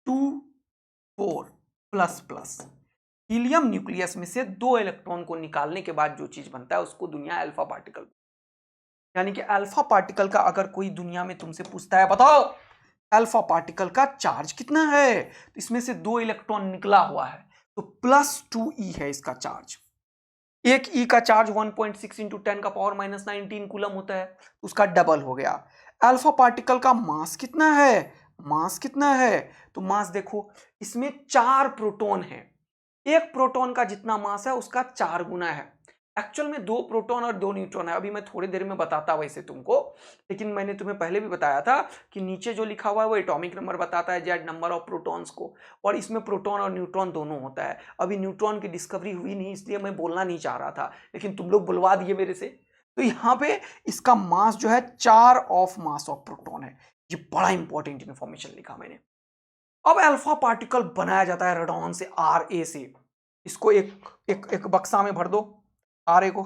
2,4++। हीलियम न्यूक्लियस में से 2 इलेक्ट्रॉन को निकालने के बाद जो चीज बनता है उसको दुनिया अल्फा पार्टिकल। यानी कि अल्फा पार्टिकल का अगर कोई दुनिया में तुमसे पूछता है बताओ अल्फा पार्टिकल का चार्ज कितना है, तो इसमें से 2 इलेक्ट्रॉन निकला हुआ है, तो +2e है इसका चार्ज। एक ई का चार्ज 1.6 × 10⁻⁻19 कूलम होता है, उसका डबल हो गया। अल्फा पार्टिकल का मास कितना है, मास कितना है, तो मास देखो इसमें 4 प्रोटॉन है। एक प्रोटॉन का जितना मास है उसका 4 गुना है। एक्चुअल में 2 प्रोटॉन और 2 न्यूट्रॉन है, अभी मैं थोड़ी देर में बताता वैसे तुमको, लेकिन मैंने तुम्हें पहले भी बताया था कि नीचे जो लिखा हुआ है वो एटॉमिक नंबर बताता है, जेड नंबर ऑफ प्रोटॉन्स को, और इसमें प्रोटॉन और न्यूट्रॉन दोनों होता है। अभी न्यूट्रॉन की डिस्कवरी हुई नहीं इसलिए मैं बोलना नहीं चाह रहा था, लेकिन तुम लोग बुलवा दिए मेरे से। तो यहाँ पे इसका मास जो है 4 ऑफ मास ऑफ प्रोटॉन है। ये बड़ा इंपॉर्टेंट इंफॉर्मेशन लिखा मैंने। अब अल्फा पार्टिकल बनाया जाता है रेडॉन से, Ra से। इसको एक बक्सा में भर दो Ra को,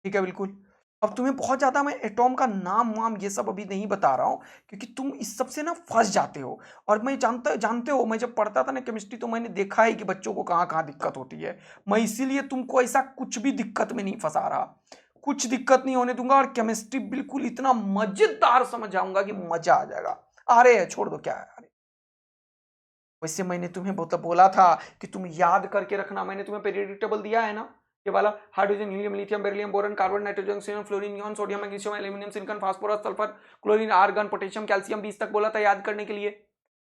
ठीक है बिल्कुल। अब तुम्हें बहुत ज्यादा मैं एटॉम का नाम वाम ये सब अभी नहीं बता रहा हूं, क्योंकि तुम इस सब से ना फंस जाते हो। और मैं जानते हो, मैं जब पढ़ता था ना केमिस्ट्री, तो मैंने देखा है कि बच्चों को कहाँ कहाँ दिक्कत होती है। मैं इसीलिए तुमको ऐसा कुछ भी दिक्कत में नहीं फंसा रहा, कुछ दिक्कत नहीं होने दूंगा, और केमिस्ट्री बिल्कुल इतना मजेदार समझाऊंगा कि मजा आ जाएगा। Ra है, छोड़ दो क्या है Ra। वैसे मैंने तुम्हें बोला था कि तुम याद करके रखना, मैंने तुम्हें पीरियोडिक टेबल दिया है ना, ये वाला hydrogen, helium, lithium, beryllium, boron, carbon, nitrogen, oxygen, fluorine, neon, sodium, magnesium, aluminium, silicon, phosphorus, sulphur, chlorine, argon, potassium, calcium, 20 तक बोला था याद करने के लिए,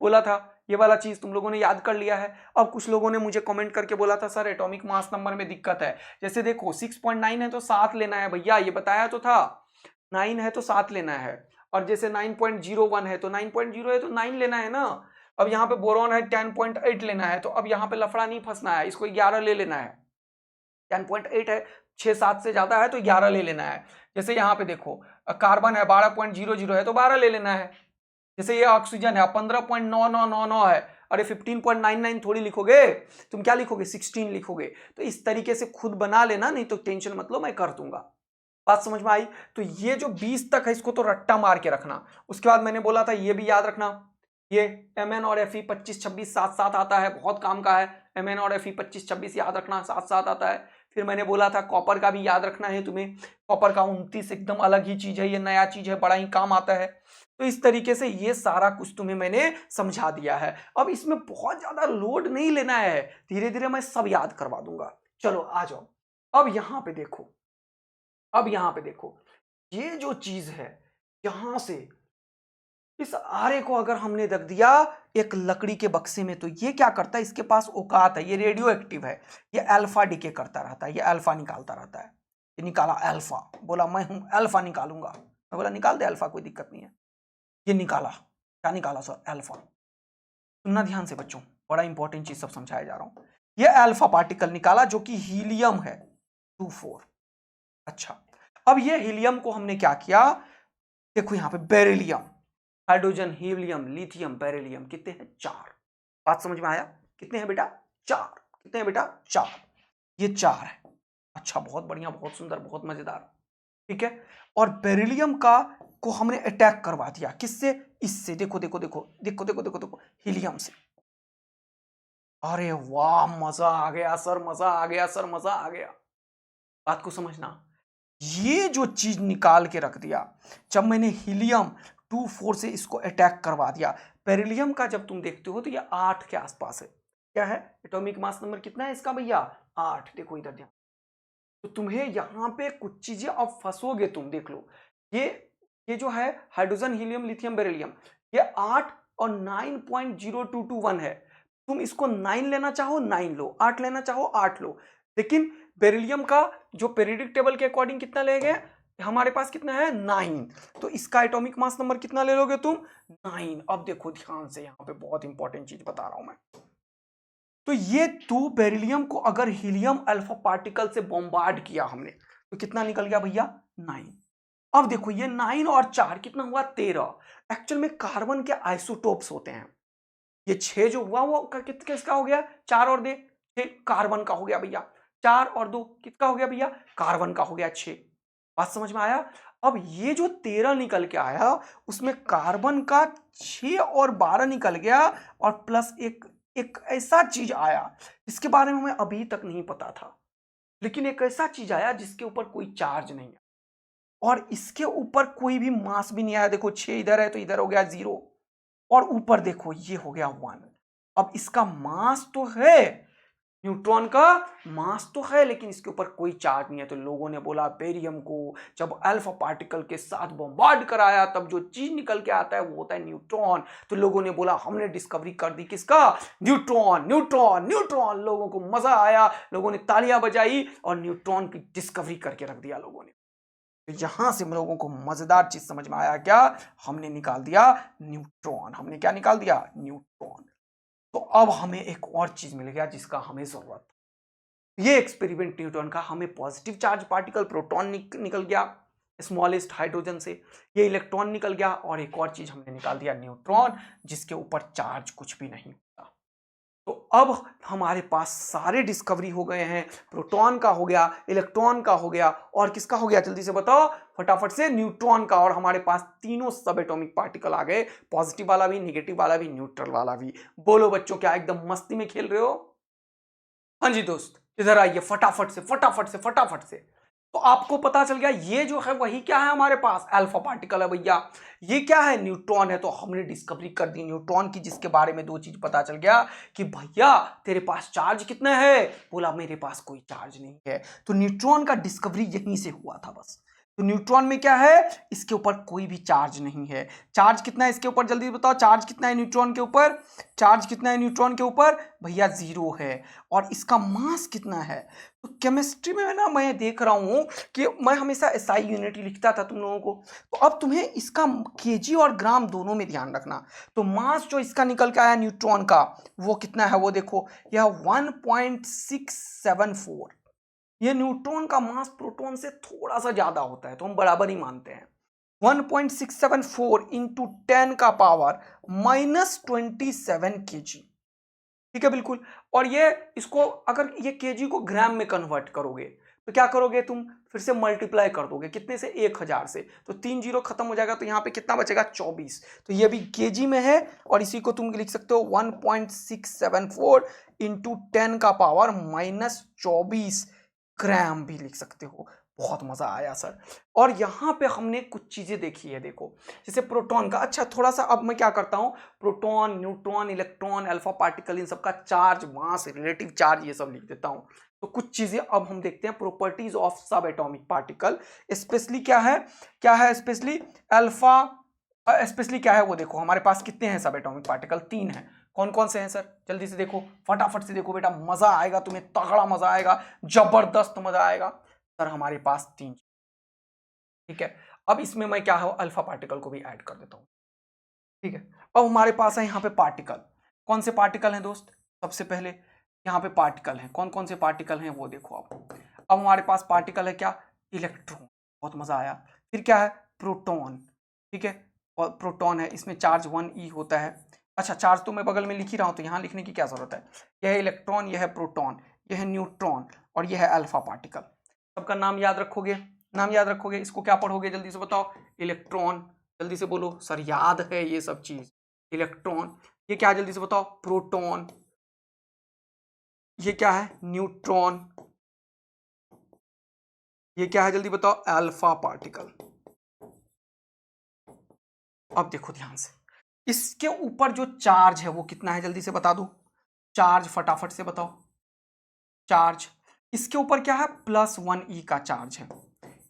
बोला था। ये वाला चीज तुम लोगों ने याद कर लिया है। अब कुछ लोगों ने मुझे कमेंट करके बोला था सर एटॉमिक मास नंबर में दिक्कत है। जैसे देखो 6.9 है तो 7 लेना है भैया, ये बताया तो था। 9 है तो 7 लेना है, और जैसे 9.01 है तो 9.0 है तो 9 लेना है ना। अब यहाँ पे बोरॉन है 10.8 लेना है, तो अब यहाँ पे लफड़ा नहीं फंसना है, इसको 11 ले लेना है। 10.8 है, 6-7 से ज्यादा है तो 11 ले लेना है। जैसे यहाँ पे देखो कार्बन है 12.00 है तो 12 ले लेना है। जैसे ये ऑक्सीजन है 15.9999 है, अरे 15.99 थोड़ी लिखोगे, तुम क्या लिखोगे 16 लिखोगे। तो इस तरीके से खुद बना लेना, नहीं तो टेंशन मत लो, मैं कर दूंगा। बात समझ में आई? तो ये जो 20 तक है इसको तो रट्टा मार के रखना। उसके बाद मैंने बोला था ये भी याद रखना, ये Mn और Fe 25-26 साथ-साथ आता है, बहुत काम का है। Mn और Fe 25-26 याद रखना, साथ-साथ आता है। फिर मैंने बोला था कॉपर का भी याद रखना है तुम्हें, कॉपर का 29 एकदम अलग ही चीज है, ये नया चीज है, बड़ा ही काम आता है। तो इस तरीके से ये सारा कुछ तुम्हें मैंने समझा दिया है। अब इसमें बहुत ज्यादा लोड नहीं लेना है, धीरे धीरे मैं सब याद करवा दूंगा। चलो आ जाओ। अब यहां पे देखो, अब यहां पे देखो, ये जो चीज है यहां से इस आरे को अगर हमने रख दिया एक लकड़ी के बक्से में, तो ये क्या करता है, इसके पास औकात है, ये रेडियो एक्टिव है, ये अल्फा डीके करता रहता है, ये अल्फा निकालता रहता है। ये निकाला अल्फा, बोला मैं हूं अल्फा निकालूंगा, मैं बोला निकाल दे अल्फा, कोई दिक्कत नहीं है। ये निकाला, क्या निकाला सर, अल्फा। सुनना ध्यान से बच्चों, बड़ा इंपॉर्टेंट चीज सब समझाया जा रहा हूं। ये अल्फा पार्टिकल निकाला जो कि हीलियम है 24। अच्छा, अब ये हीलियम को हमने क्या किया, देखो यहां पे beryllium, hydrogen, helium, lithium, beryllium, कितने हैं 4। बात समझ में आया? कितने हैं बेटा 4। कितने हैं बेटा 4, ये 4 है। अच्छा, बहुत बढ़िया, बहुत सुंदर, बहुत मजेदार, ठीक है। और बेरिलियम का को हमने अटैक करवा दिया, किससे, इससे, देखो देखो देखो देखो देखो देखो देखो, हीलियम से। अरे वाह, मजा आ गया सर, मजा आ गया सर, मजा आ गया। बात को समझना, ये जो चीज निकाल के रख दिया, जब मैंने हीलियम 24 से इसको अटैक करवा दिया, बेरिलियम का जब तुम देखते हो तो ये 8 के आसपास है। क्या है, एटॉमिक मास नंबर कितना है इसका भैया, 8। देखो इधर ध्यान, तो तुम्हें यहां पे कुछ चीजें अब फंसोगे तुम, देख लो। ये जो है हाइड्रोजन, हीलियम, लिथियम, बेरिलियम, ये 8 और 9.0221 है। तुम इसको 9 लेना चाहो 9 लो, 8 लेना चाहो 8 लो, लेकिन बेरिलियम का जो पेरियोडिक टेबल के अकॉर्डिंग कितना लेंगे, हमारे पास कितना है 9, तो इसका एटॉमिक मास नंबर कितना ले लोगे तुम, 9। अब देखो ध्यान से, यहां पे बहुत इंपॉर्टेंट चीज बता रहा हूं मैं। तो ये 2 बेरिलियम को अगर हीलियम अल्फा पार्टिकल से बॉम्बार्ड किया हमने, तो कितना निकल गया भैया 9। अब देखो ये 9 और 4 कितना हुआ 13। एक्चुअल में कार्बन के आइसोटोप्स होते हैं, ये 6 जो हुआ वो किसका हो गया, 4 और 2 6 कार्बन का हो गया भैया, 4 और 2 किसका हो गया भैया, कार्बन का हो गया 6। बात समझ में आया? अब ये जो 13 निकल के आया, उसमें कार्बन का 6 और 12 निकल गया, और प्लस एक ऐसा चीज आया जिसके बारे में हमें अभी तक नहीं पता था, लेकिन एक ऐसा चीज आया जिसके ऊपर कोई चार्ज नहीं है, और इसके ऊपर कोई भी मास भी नहीं आया। देखो 6 इधर है तो इधर हो गया 0, और ऊपर देखो ये हो गया 1। अब इसका मास तो है, न्यूट्रॉन का मास तो है, लेकिन इसके ऊपर कोई चार्ज नहीं है। तो लोगों ने बोला बेरियम को जब अल्फा पार्टिकल के साथ बॉम्बार्ड कराया, तब जो चीज निकल के आता है वो होता है न्यूट्रॉन। तो लोगों ने बोला हमने डिस्कवरी कर दी, किसका, न्यूट्रॉन, न्यूट्रॉन, न्यूट्रॉन। लोगों को मजा आया, लोगों ने तालियां बजाई, और न्यूट्रॉन की डिस्कवरी करके रख दिया लोगों ने। तो यहां से लोगों को मजेदार चीज समझ में आया, क्या, हमने निकाल दिया न्यूट्रॉन। हमने क्या निकाल दिया, न्यूट्रॉन। तो अब हमें एक और चीज मिल गया जिसका हमें जरूरत, ये एक्सपेरिमेंट न्यूट्रॉन का, हमें पॉजिटिव चार्ज पार्टिकल प्रोटॉन निकल गया स्मॉलेस्ट हाइड्रोजन से, ये इलेक्ट्रॉन निकल गया, और एक और चीज हमने निकाल दिया न्यूट्रॉन, जिसके ऊपर चार्ज कुछ भी नहीं होता। तो अब हमारे पास सारे डिस्कवरी हो गए हैं, प्रोटॉन का हो गया, इलेक्ट्रॉन का हो गया, और किसका हो गया, जल्दी से बताओ फटाफट से, न्यूट्रॉन का। और हमारे पास तीनों सब एटॉमिक पार्टिकल आ गए, पॉजिटिव वाला भी, नेगेटिव वाला भी, न्यूट्रल वाला भी। बोलो बच्चों, क्या एकदम मस्ती में खेल रहे हो? हाँ जी दोस्त, इधर आइए फटाफट से फटाफट से फटाफट से। तो आपको पता चल गया ये जो है वही क्या है हमारे पास अल्फा पार्टिकल है भैया। ये क्या है न्यूट्रॉन है। तो हमने डिस्कवरी कर दी न्यूट्रॉन की, जिसके बारे में दो चीज पता चल गया कि भैया तेरे पास चार्ज कितना है, बोला मेरे पास कोई चार्ज नहीं है। तो न्यूट्रॉन का डिस्कवरी यहीं से हुआ था बस। तो न्यूट्रॉन में क्या है, इसके ऊपर कोई भी चार्ज नहीं है। चार्ज कितना है इसके ऊपर, जल्दी बताओ चार्ज कितना है न्यूट्रॉन के ऊपर। चार्ज कितना है न्यूट्रॉन के ऊपर भैया, 0 है। और इसका मास कितना है। तो केमिस्ट्री में ना मैं देख रहा हूं कि मैं हमेशा एसआई यूनिट ही लिखता था तुम लोगों को, तो अब तुम्हें इसका केजी और ग्राम दोनों में ध्यान रखना। तो मास जो इसका निकल के आया न्यूट्रॉन का वो कितना है, वो देखो यह 1.674। ये न्यूट्रॉन का मास प्रोटॉन से थोड़ा सा ज्यादा होता है, तो हम बराबर ही मानते हैं। 1.674 इंटू 10 का पावर -27 kg, ठीक है बिल्कुल। और ये इसको अगर ये केजी को ग्राम में कन्वर्ट करोगे तो क्या करोगे तुम, फिर से मल्टीप्लाई कर दोगे कितने से, 1000 से। तो 3 जीरो खत्म हो जाएगा, तो यहाँ पे कितना बचेगा, 24। तो ये भी केजी में है, और इसी को तुम लिख सकते हो 1.674 इंटू 10 का पावर -24 ग्राम भी लिख सकते हो। बहुत मजा आया सर। और यहाँ पे हमने कुछ चीजें देखी है, देखो जैसे प्रोटॉन का। अच्छा थोड़ा सा अब मैं क्या करता हूँ, proton, neutron, electron, alpha particle, इन सबका चार्ज, मास, रिलेटिव चार्ज, ये सब लिख देता हूँ। तो कुछ चीजें अब हम देखते हैं, प्रॉपर्टीज ऑफ सब एटॉमिक पार्टिकल। स्पेशली क्या है स्पेशली अल्फा, स्पेशली क्या है वो देखो। हमारे पास कितने हैं सब एटॉमिक पार्टिकल, 3 है। कौन कौन से हैं सर, जल्दी से देखो, फटाफट से देखो बेटा, मजा आएगा तुम्हें, तगड़ा मजा आएगा, जबरदस्त मजा आएगा। सर हमारे पास 3, ठीक है। अब इसमें मैं क्या है अल्फा पार्टिकल को भी ऐड कर देता हूं, ठीक है। अब हमारे पास है यहाँ पे पार्टिकल। कौन से पार्टिकल हैं दोस्त, सबसे पहले यहाँ पे पार्टिकल हैं, कौन कौन से पार्टिकल हैं वो देखो आप। अब हमारे पास पार्टिकल है क्या, इलेक्ट्रॉन, बहुत मजा आया। फिर क्या है, प्रोटॉन, ठीक है। और प्रोटॉन है, इसमें चार्ज 1e होता है। अच्छा चार्ज तो मैं बगल में लिख ही रहा हूं, तो यहाँ लिखने की क्या जरूरत है। यह है इलेक्ट्रॉन, यह है प्रोटॉन, यह है न्यूट्रॉन, और यह है अल्फा पार्टिकल। सबका नाम याद रखोगे, नाम याद रखोगे। इसको क्या पढ़ोगे जल्दी से बताओ, इलेक्ट्रॉन, जल्दी से बोलो सर याद है ये सब चीज। इलेक्ट्रॉन, ये क्या है जल्दी से बताओ, प्रोटॉन, ये क्या है, न्यूट्रॉन, ये क्या है जल्दी बताओ, अल्फा पार्टिकल। अब देखो ध्यान से, इसके ऊपर जो चार्ज है वो कितना है, जल्दी से बता दो, चार्ज फटाफट से बताओ। चार्ज इसके ऊपर क्या है, +1e का चार्ज है।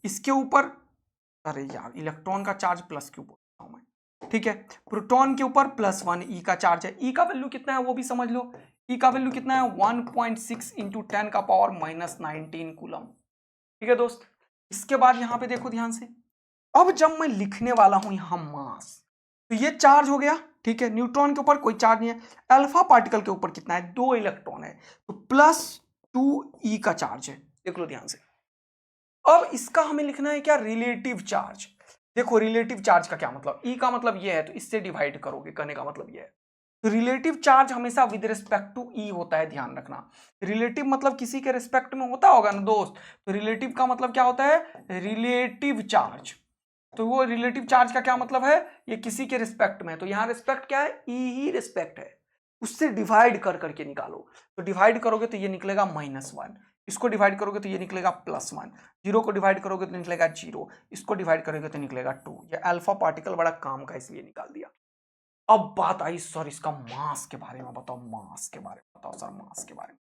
इसके ऊपर, अरे यार इलेक्ट्रॉन का चार्ज प्लस क्यों बोलता हूं मैं, ठीक है। प्रोटॉन के ऊपर +1e का चार्ज है। e का वैल्यू कितना है वो भी समझ लो, e का वैल्यू कितना है, 1.6 इंटू 10 का पावर -19 कूलम, ठीक है दोस्त। इसके बाद यहां पे देखो ध्यान से, अब जब मैं लिखने वाला हूं यहां मास, तो ये चार्ज हो गया, ठीक है। न्यूट्रॉन के ऊपर कोई चार्ज नहीं है। अल्फा पार्टिकल के ऊपर कितना है, 2 इलेक्ट्रॉन है, तो +2e का चार्ज है, देख लो ध्यान से। अब इसका हमें लिखना है क्या, रिलेटिव चार्ज। देखो रिलेटिव चार्ज का क्या मतलब, ई का मतलब ये है तो इससे डिवाइड करोगे, कहने का मतलब ये है। तो रिलेटिव चार्ज हमेशा विद रिस्पेक्ट टू ई होता है, ध्यान रखना। रिलेटिव मतलब किसी के रिस्पेक्ट में होता होगा ना दोस्त, तो रिलेटिव का मतलब क्या होता है, रिलेटिव चार्ज। तो वो रिलेटिव चार्ज का क्या मतलब है, ये किसी के रिस्पेक्ट में, तो यहाँ रिस्पेक्ट क्या है, ई ही रिस्पेक्ट है, उससे डिवाइड कर करके निकालो। तो डिवाइड करोगे तो ये निकलेगा -1, इसको डिवाइड करोगे तो ये निकलेगा +1, 0 को डिवाइड करोगे तो निकलेगा 0, इसको डिवाइड करोगे तो निकलेगा 2। ये अल्फा पार्टिकल बड़ा काम का इसलिए निकाल दिया। अब बात आई सर इसका मास के बारे में बताओ, मास के बारे में बताओ सर, मास के बारे में।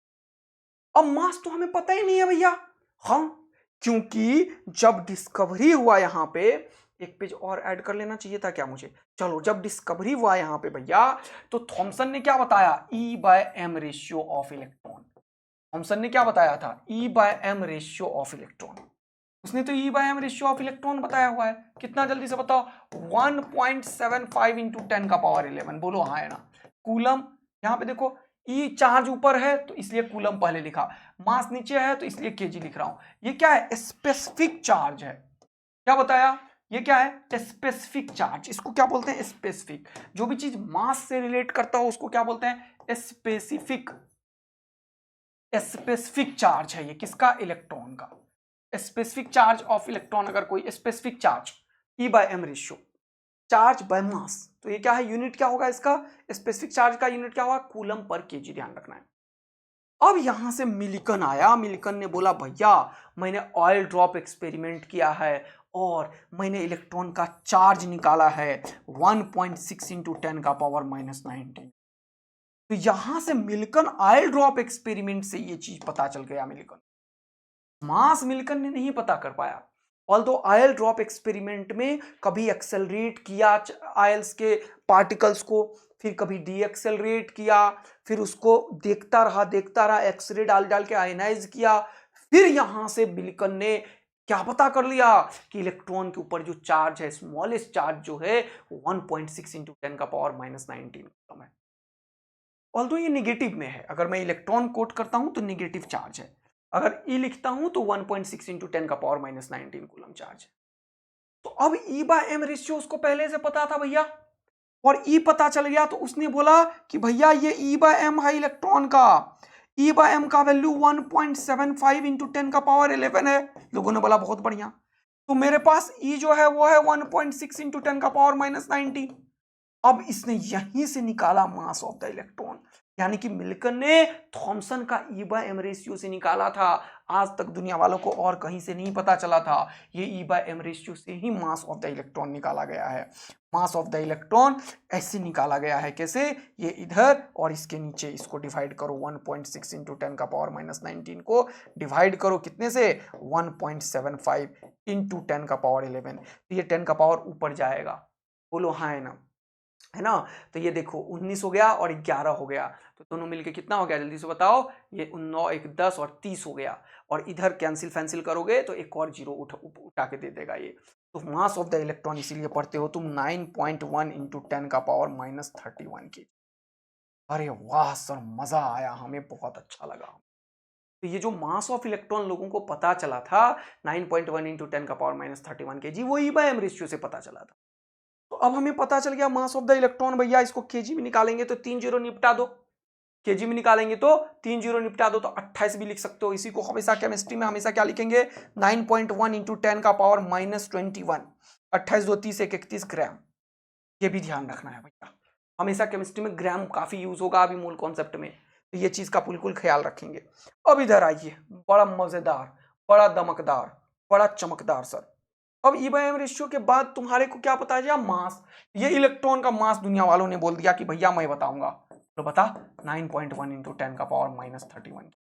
अब मास तो हमें पता ही नहीं है भैया, हाँ, क्योंकि जब डिस्कवरी हुआ यहां पे, एक पेज और ऐड कर लेना चाहिए था क्या मुझे। चलो जब डिस्कवरी हुआ यहां पे भैया, तो थॉमसन ने क्या बताया, E/m ratio of electron. Thompson ने क्या बताया था, E/m रेशियो ऑफ इलेक्ट्रॉन। उसने तो E/m रेशियो ऑफ इलेक्ट्रॉन बताया हुआ है, कितना जल्दी से बताओ, 1.75 इंटू 10 का पावर 11, बोलो हाँ है ना। कूलम, यहां पे देखो ई चार्ज ऊपर है तो इसलिए कूलम पहले लिखा, मास नीचे है तो इसलिए केजी लिख रहा हूं। ये क्या है, स्पेसिफिक चार्ज है। क्या बताया, ये क्या है, स्पेसिफिक चार्ज। इसको क्या बोलते हैं, स्पेसिफिक। जो भी चीज मास से रिलेट करता हो उसको क्या बोलते हैं, स्पेसिफिक। स्पेसिफिक चार्ज है ये, किसका, इलेक्ट्रॉन का। स्पेसिफिक चार्ज ऑफ इलेक्ट्रॉन, अगर कोई specific charge, E/m ratio, charge by mass, तो ये क्या है, यूनिट क्या होगा इसका, स्पेसिफिक चार्ज का यूनिट क्या होगा, कूलम पर केजी, ध्यान रखना है। अब यहां से मिल्कन आया। मिल्कन ने बोला भैया मैंने ऑयल ड्रॉप एक्सपेरिमेंट किया है और मैंने इलेक्ट्रॉन का चार्ज निकाला है 1.6 इंटू 10⁻⁻19। तो यहां से मिल्कन ऑयल ड्रॉप एक्सपेरिमेंट से ये चीज पता चल गया। मिल्कन मास मिल्कन ने नहीं पता कर पाया। ऑल्दो आयल ड्रॉप एक्सपेरिमेंट में कभी एक्सेलरेट किया आयल्स के पार्टिकल्स को, फिर कभी डी एक्सेलरेट किया, फिर उसको देखता रहा एक्सरे डाल डाल के आयनाइज किया। फिर यहां से मिल्कन ने क्या पता कर लिया कि इलेक्ट्रॉन के ऊपर जो चार्ज है, स्मॉलेस्ट चार्ज जो है 1.6 इंटू 10⁻⁻19 है। ऑल्दो ये निगेटिव में है, अगर मैं इलेक्ट्रॉन कोट करता हूं तो निगेटिव चार्ज है, अगर ई लिखता हूं तो 1.6 इंटू 10⁻⁻19 कूलम चार्ज है। तो अब ई बाय एम रेशियो उसको पहले से पता था भैया, और ई पता चल गया तो उसने बोला कि भैया ये ई बाय एम है इलेक्ट्रॉन का, ई बाय एम का वैल्यू 1.75 इंटू 10⁻11 है। लोगों ने बोला बहुत बढ़िया, तो मेरे पास ई जो है वो है 1.6 इंटू 10⁻⁻19। अब इसने यहीं से निकाला मास ऑफ द इलेक्ट्रॉन, यानी कि मिल्कन ने थॉमसन का ई बाय एम रेशियो से निकाला था। आज तक दुनिया वालों को और कहीं से नहीं पता चला था, ये ई बाय एम रेशियो से ही मास ऑफ द इलेक्ट्रॉन निकाला गया है। मास ऑफ द इलेक्ट्रॉन ऐसे निकाला गया है, कैसे, ये इधर और इसके नीचे, इसको डिवाइड करो 1.6 इंटू 10⁻⁻19 को डिवाइड करो कितने से, 1.75 इंटू 10⁻11। तो ये 10 का पावर ऊपर जाएगा, बोलो हाँ है ना, है ना। तो ये देखो 19 हो गया और 11 हो गया, तो दोनों मिलके कितना हो गया जल्दी से बताओ, ये 9 1 10 और 30 हो गया। और इधर कैंसिल फैंसिल करोगे तो एक और जीरो उठा के दे देगा ये। तो मास ऑफ द इलेक्ट्रॉन इसीलिए पढ़ते हो तुम 9.1 इंटू 10⁻⁻31 की। अरे वाह सर, मजा आया, हमें बहुत अच्छा लगा। तो ये जो मास ऑफ इलेक्ट्रॉन लोगों को पता चला था 9.1 इंटू 10⁻⁻31 के जी, वो ई बाय एम रेशियो से पता चला था। तो अब हमें पता चल गया मास ऑफ द इलेक्ट्रॉन। भैया इसको केजी में निकालेंगे तो 3 जीरो निपटा दो, केजी में निकालेंगे तो 3 जीरो निपटा दो, तो 28 भी लिख सकते हो। इसी को हमेशा केमिस्ट्री में हमेशा क्या लिखेंगे, 9.1 इंटू 10⁻⁻21। 28 2 30 1 31 ग्राम। ये भी ध्यान रखना है भैया, हमेशा केमिस्ट्री में ग्राम काफी यूज होगा अभी मूल कॉन्सेप्ट में, तो ये चीज का बिल्कुल ख्याल रखेंगे। अब इधर आइए, बड़ा मजेदार, बड़ा दमकदार, बड़ा चमकदार सर। अब ई बाय एम रेशियो के बाद तुम्हारे को क्या पता है, मास। ये इलेक्ट्रॉन का मास दुनिया वालों ने बोल दिया कि भैया मैं बताऊंगा, तो बता 9.1 इंटू 10⁻⁻31।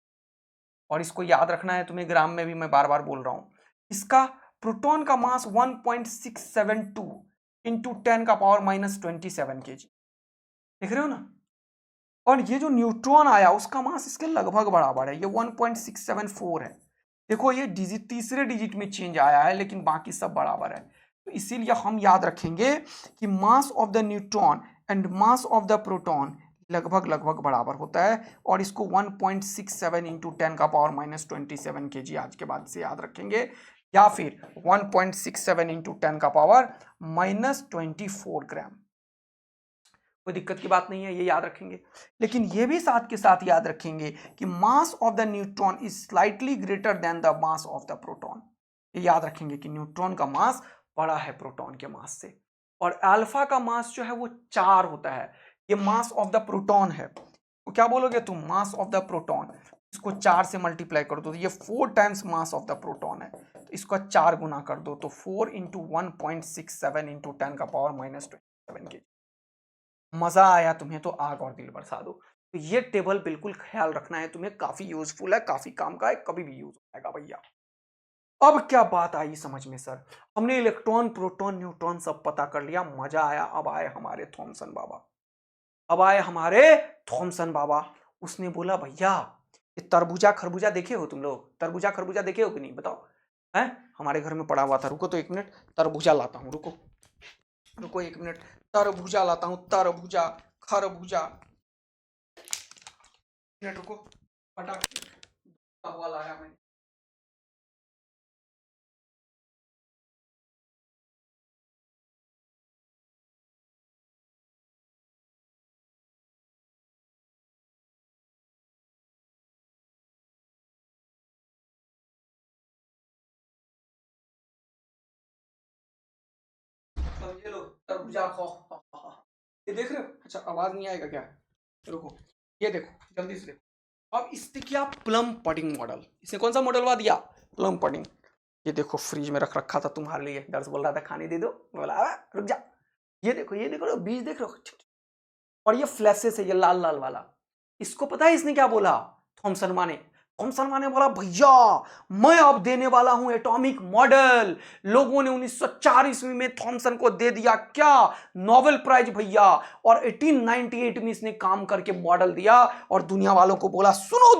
और इसको याद रखना है तुम्हें, ग्राम में भी मैं बार बार बोल रहा हूं। इसका प्रोटॉन का मास 1.672 इंटू 10⁻⁻27 केजी, देख रहे हो ना। और ये जो न्यूट्रॉन आया उसका मास इसके लगभग बराबर है, ये 1.674 है। देखो ये डिजिट तीसरे डिजिट में चेंज आया है, लेकिन बाकी सब बराबर है। तो इसीलिए हम याद रखेंगे कि mass of the neutron and mass of the proton लगभग लगभग बराबर होता है। और इसको 1.67 इंटू 10⁻⁻27 के जी आज के बाद से याद रखेंगे, या फिर 1.67 इंटू 10⁻⁻24 ग्राम। कोई दिक्कत की बात नहीं है, ये याद रखेंगे। लेकिन ये भी साथ के साथ याद रखेंगे कि mass of the neutron is slightly greater than the mass of the proton. ये याद रखेंगे कि न्यूट्रॉन का मास बड़ा है प्रोटॉन के मास से। और अल्फा का मास जो है वो 4 होता है, ये मास ऑफ द प्रोटॉन है। तो क्या बोलोगे तुम, मास ऑफ द प्रोटॉन, इसको 4 से मल्टीप्लाई कर दो तो ये 4 times mass of the proton है। तो इसको 4 गुना कर दो तो 4 इंटू 1.67 इंटू 10⁻⁻27 के। मजा आया तुम्हें तो आग और दिल बरसा दो। तो ये टेबल बिल्कुल ख्याल रखना है तुम्हें, काफी यूजफुल है, काफी काम का है, कभी भी यूज हो जाएगा भैया। अब क्या बात आई समझ में सर, हमने इलेक्ट्रॉन प्रोटॉन न्यूट्रॉन सब पता कर लिया, मजा आया। अब आए हमारे थॉमसन बाबा, अब आए हमारे थॉमसन बाबा। उसने बोला भैया ये तरबूजा खरबूजा देखे हो तुम लोग, तरबूजा खरबूजा देखे हो कि नहीं बताओ, है हमारे घर में पड़ा हुआ था। रुको तो एक मिनट, तरबूजा लाता हूँ, रुको रुको एक मिनट, तरबूजा लाता हूँ, तरबूजा खरबूजा, मिनट रुको, फटाक हुआ लाया मैंने। अब ये लो तरबूजा खाओ। ये देख रहे हो, अच्छा आवाज नहीं आएगा क्या, रुको, ये देखो जल्दी से देखो, अब इसने किया प्लम पडिंग मॉडल। इसने कौन सा मॉडल बना दिया? Plum pudding. ये देखो फ्रिज में रख रखा था तुम्हारे लिए, दर्श बोल रहा था खाने दे दो, बोला रुक जा, ये देखो बीज देख रहे हो, और ये फ्लैशेस है, ये लाल लाल वाला। इसको पता है इसने क्या बोला? थॉमसन मा ने बोला भैया मैं अब देने वाला हूं एटॉमिक मॉडल। लोगों ने 1904 ईस्वी में थॉमसन को दे दिया क्या? नोबेल प्राइज भैया। और 1898 में इसने काम करके मॉडल दिया और दुनिया वालों को बोला सुनो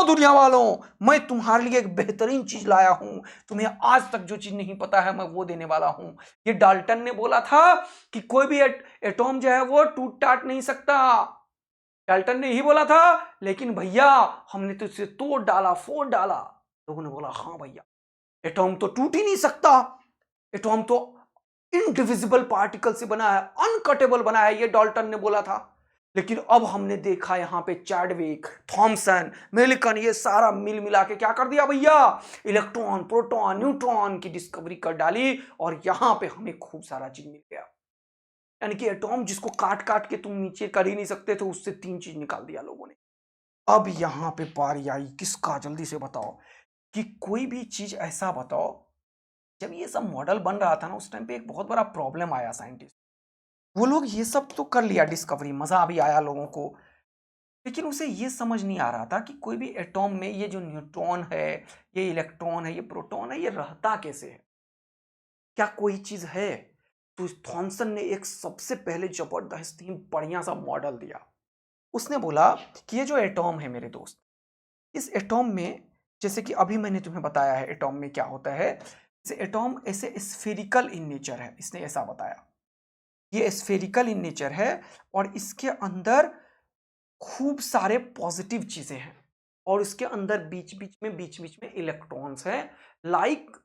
दुनिया वालों, मैं तुम्हारे लिए एक बेहतरीन चीज लाया हूं, तुम्हें आज तक जो चीज नहीं पता है मैं वो देने वाला हूं। ये डाल्टन ने बोला था कि कोई भी एटॉम जो है वो टूट टाट नहीं सकता, डाल्टन ने ही बोला था। लेकिन भैया हमने तो इसे तोड़ डाला, फोड़ डाला। लोगों ने बोला हाँ भैया, एटॉम तो टूट ही नहीं सकता, एटॉम तो इनडिविजिबल पार्टिकल से बना है, अनकटेबल बना है, ये डाल्टन ने बोला था। लेकिन अब हमने देखा यहां पे चैडविक, थॉमसन, मिल्टन, ये सारा मिल मिला के क्या कर दिया भैया? इलेक्ट्रॉन, प्रोटॉन, न्यूट्रॉन की डिस्कवरी कर डाली और यहां पे हमें खूब सारा चीज मिल गया। यानी कि एटॉम जिसको काट काट के तुम नीचे कर ही नहीं सकते थे, उससे 3 चीज निकाल दिया लोगों ने। अब यहां पे बारी आई किसका? जल्दी से बताओ कि कोई भी चीज ऐसा बताओ। जब ये सब मॉडल बन रहा था ना, उस टाइम पे एक बहुत बड़ा प्रॉब्लम आया साइंटिस्ट। वो लोग ये सब तो कर लिया डिस्कवरी, मजा भी आया लोगों को, लेकिन उसे ये समझ नहीं आ रहा था कि कोई भी एटॉम में ये जो न्यूट्रॉन है, ये इलेक्ट्रॉन है, ये प्रोटॉन है, ये रहता कैसे है, क्या कोई चीज है? तो इस थॉमसन ने एक सबसे पहले जबरदस्ती बढ़िया सा मॉडल दिया। उसने बोला कि ये जो एटॉम है मेरे दोस्त, इस एटॉम में, जैसे कि अभी मैंने तुम्हें बताया है एटॉम में क्या होता है, जैसे एटॉम ऐसे स्फेरिकल इन नेचर है, इसने ऐसा बताया, ये स्फेरिकल इन नेचर है और इसके अंदर खूब सारे पॉजिटिव चीजें हैं और इसके अंदर बीच बीच में इलेक्ट्रॉन्स हैं। लाइक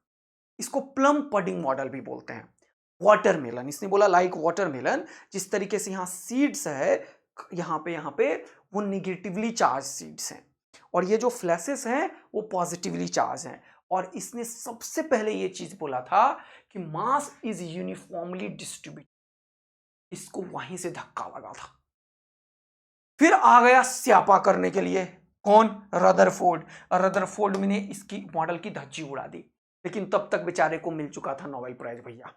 इसको प्लम पडिंग मॉडल भी बोलते हैं, वाटरमेलन। इसने बोला लाइक वाटरमेलन, जिस तरीके से यहाँ सीड्स है, यहाँ पे वो निगेटिवली चार्ज सीड्स हैं और ये जो फ्लैशेस हैं वो पॉजिटिवली चार्ज हैं। और इसने सबसे पहले ये चीज बोला था कि मास इज यूनिफॉर्मली डिस्ट्रीब्यूटेड। इसको वहीं से धक्का लगा था। फिर आ गया स्यापा करने के लिए कौन? रदरफोर्ड। रदरफोर्ड ने इसकी मॉडल की धज्जी उड़ा दी, लेकिन तब तक बेचारे को मिल चुका था नोबेल प्राइज भैया,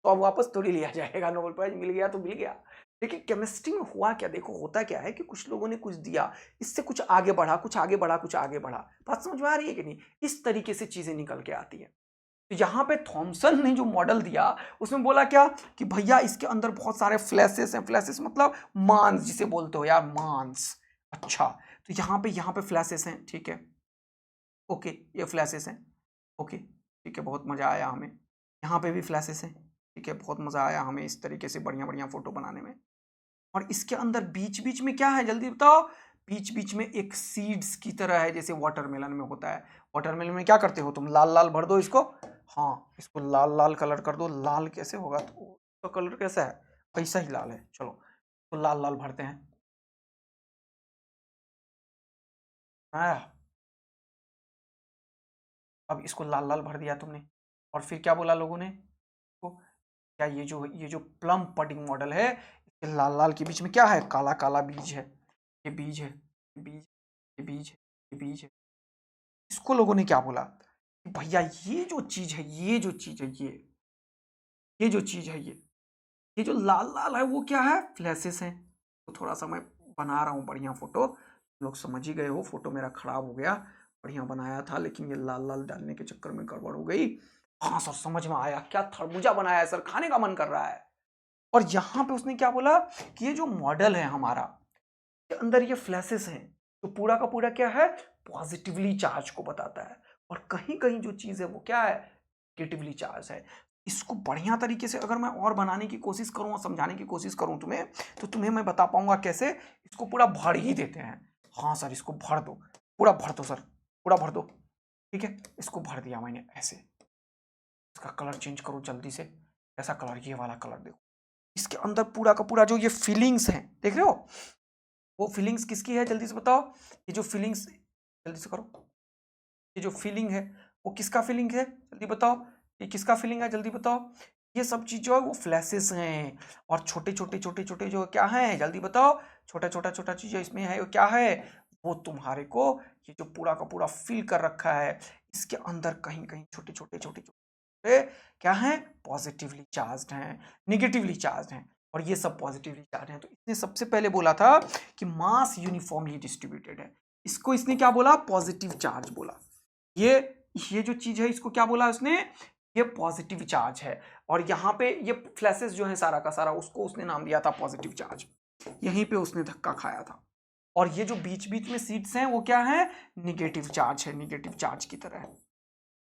तो अब वापस थोड़ी लिया जाएगा, नोबेल प्राइज मिल गया तो मिल गया। लेकिन केमिस्ट्री में हुआ क्या? देखो होता क्या है कि कुछ लोगों ने कुछ दिया, इससे कुछ आगे बढ़ा, कुछ आगे बढ़ा, कुछ आगे बढ़ा। बात समझ में आ रही है कि नहीं? इस तरीके से चीजें निकल के आती है। तो यहाँ पे थॉमसन ने जो मॉडल दिया उसमें बोला क्या कि भैया इसके अंदर बहुत सारे फ्लैशेस हैं। फ्लैशेस मतलब मांस जिसे बोलते हो यार, मांस। अच्छा, तो यहाँ पे फ्लैशेस हैं, ठीक है, ओके, ये फ्लैशेस हैं, ओके, ठीक है, बहुत मजा आया हमें। यहाँ पे भी फ्लैशेस हैं, ठीक है, बहुत मजा आया हमें इस तरीके से बढ़िया बढ़िया फोटो बनाने में। और इसके अंदर बीच बीच में क्या है जल्दी बताओ? बीच बीच में एक सीड्स की तरह है, जैसे वाटरमेलन में होता है। वाटरमेलन में क्या करते हो तुम? लाल लाल भर दो इसको, हाँ, इसको लाल लाल कलर कर दो। लाल कैसे होगा? तो कलर कैसा है? ऐसा ही लाल है, चलो तो लाल लाल भरते हैं। हाँ, अब इसको लाल लाल भर दिया तुमने और फिर क्या बोला लोगों ने? तो क्या ये जो प्लम पडिंग मॉडल है, इसके लाल लाल के बीच में क्या है? काला काला बीज है, ये बीज है, ये बीज, ये बीज है, ये बीज है। इसको लोगों ने क्या बोला कि भैया ये जो चीज है, ये जो चीज है, ये जो चीज है, ये जो लाल लाल है वो क्या है? फ्लैशेस हैं। तो थोड़ा सा मैं बना रहा हूँ बढ़िया फोटो, लोग समझ ही गए हो, फोटो मेरा खराब हो गया, बढ़िया बनाया था लेकिन ये लाल लाल डालने के चक्कर में गड़बड़ हो गई। हाँ सर समझ में आया, क्या खरबूजा बनाया है सर, खाने का मन कर रहा है। और यहाँ पे उसने क्या बोला कि ये जो मॉडल है हमारा, के अंदर ये फ्लैशेस हैं, तो पूरा का पूरा क्या है? पॉजिटिवली चार्ज को बताता है। और कहीं कहीं जो चीज है वो क्या है? नेगेटिवली चार्ज है। इसको बढ़िया तरीके से अगर मैं और बनाने की कोशिश करूं और समझाने की कोशिश करूं तुम्हें, तो तुम्हें मैं बता पाऊंगा कैसे। इसको पूरा भर ही देते हैं। हाँ सर इसको भर दो, पूरा भर दो सर, पूरा भर दो, ठीक है, इसको भर दिया मैंने ऐसे। इसका कलर चेंज करो जल्दी से, ऐसा कलर, ये वाला कलर देखो। इसके अंदर पूरा का पूरा जो ये फीलिंग्स हैं, देख रहे हो? वो फीलिंग्स किसकी है जल्दी से बताओ? ये जो फीलिंग्स, जल्दी से करो, ये जो फीलिंग है वो किसका फीलिंग है? जल्दी बताओ, ये किसका फीलिंग है? जल्दी बताओ। ये सब चीज जो है वो फ्लैशेस हैं। और छोटे छोटे छोटे छोटे जो क्या है, जल्दी बताओ, छोटा छोटा छोटा चीज इसमें है, वो क्या है, वो तुम्हारे को ये जो पूरा का पूरा फिल कर रखा है, इसके अंदर कहीं कहीं छोटे छोटे छोटे छोटे क्या है, पॉजिटिवली चार्ज्ड हैं, निगेटिवली चार्ज्ड हैं, और ये सब पॉजिटिवली चार्ज हैं। तो इसने सबसे पहले बोला था कि मास यूनिफॉर्मली डिस्ट्रीब्यूटेड है, इसको इसने क्या बोला, पॉजिटिव चार्ज बोला। ये जो चीज है इसको क्या बोला उसने, ये पॉजिटिव चार्ज है। और यहाँ पे ये फ्लैशेस जो है सारा का सारा, उसको उसने नाम दिया था पॉजिटिव चार्ज। यहीं पे उसने धक्का खाया था। और ये जो बीच बीच में सीड्स हैं वो क्या है, निगेटिव चार्ज है, निगेटिव चार्ज की तरह।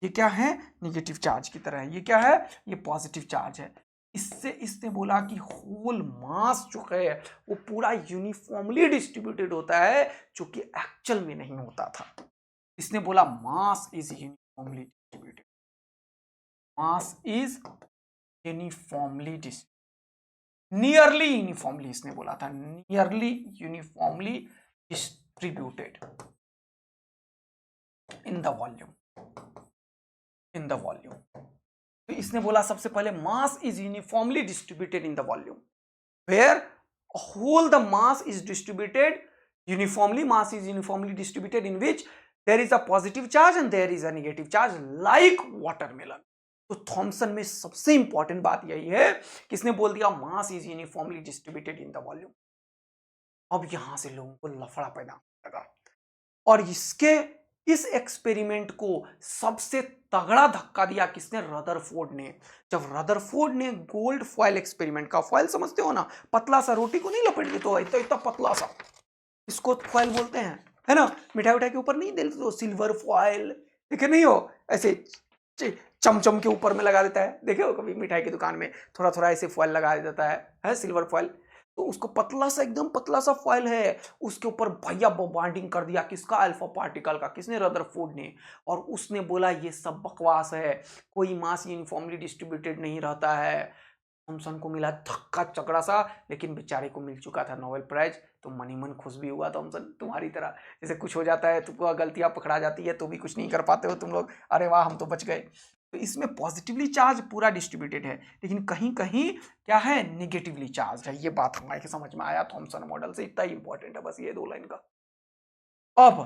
ये क्या है, निगेटिव चार्ज की तरह है। ये क्या है, ये पॉजिटिव चार्ज है। इससे इसने बोला कि होल मास जो है वो पूरा यूनिफॉर्मली डिस्ट्रीब्यूटेड होता है, जो कि एक्चुअल में नहीं होता था। इसने बोला mass is uniformly distributed, mass is uniformly nearly uniformly, इसने बोला था nearly uniformly distributed in the volume, in the volume. तो इसने बोला सबसे पहले mass is uniformly distributed in the volume, where whole the mass is distributed uniformly, mass is uniformly distributed in which there is a positive charge and there is a negative charge like watermelon। तो Thompson में सबसे important बात यही है कि इसने बोल दिया मास is uniformly distributed in the volume. अब यहां से लोगों को लफड़ा पैदा लगा, और इस एक्सपेरिमेंट को सबसे तगड़ा धक्का दिया किसने, रदरफोर्ड ने। जब रदरफोर्ड ने गोल्ड फॉयल एक्सपेरिमेंट का, फॉयल समझते हो ना, पतला सा, रोटी को नहीं लपेट देते हो, इतना इतना पतला सा, इसको फॉयल बोलते हैं, है ना। मिठाई उठाई के ऊपर नहीं देते तो सिल्वर फॉयल, देखे नहीं हो, ऐसे चमचम के ऊपर में लगा देता है, देखे हो कभी मिठाई की दुकान में थोड़ा थोड़ा ऐसे फॉयल लगा देता है सिल्वर फॉयल। तो उसको पतला सा, एकदम पतला सा फॉयल है, उसके ऊपर भैया बॉन्डिंग कर दिया किसका, अल्फा पार्टिकल का, किसने, रदरफोर्ड ने। और उसने बोला ये सब बकवास है, कोई मास यूनिफॉर्मली डिस्ट्रीब्यूटेड नहीं रहता है। थॉमसन को मिला धक्का चकड़ा सा, लेकिन बेचारे को मिल चुका था नोबेल प्राइज। तो मनी मन खुश भी हुआ थॉमसन, तुम्हारी तरह जैसे कुछ हो जाता है, तुमको गलतियां पकड़ा जाती है तो भी कुछ नहीं कर पाते हो तुम लोग, अरे वाह हम तो बच गए। तो इसमें पॉजिटिवली चार्ज पूरा डिस्ट्रीब्यूटेड है, लेकिन कहीं कहीं क्या है, निगेटिवली चार्ज है। ये बात हमारे समझ में आया थॉमसन मॉडल से, इतना ही इंपॉर्टेंट है बस ये 2 लाइन का। अब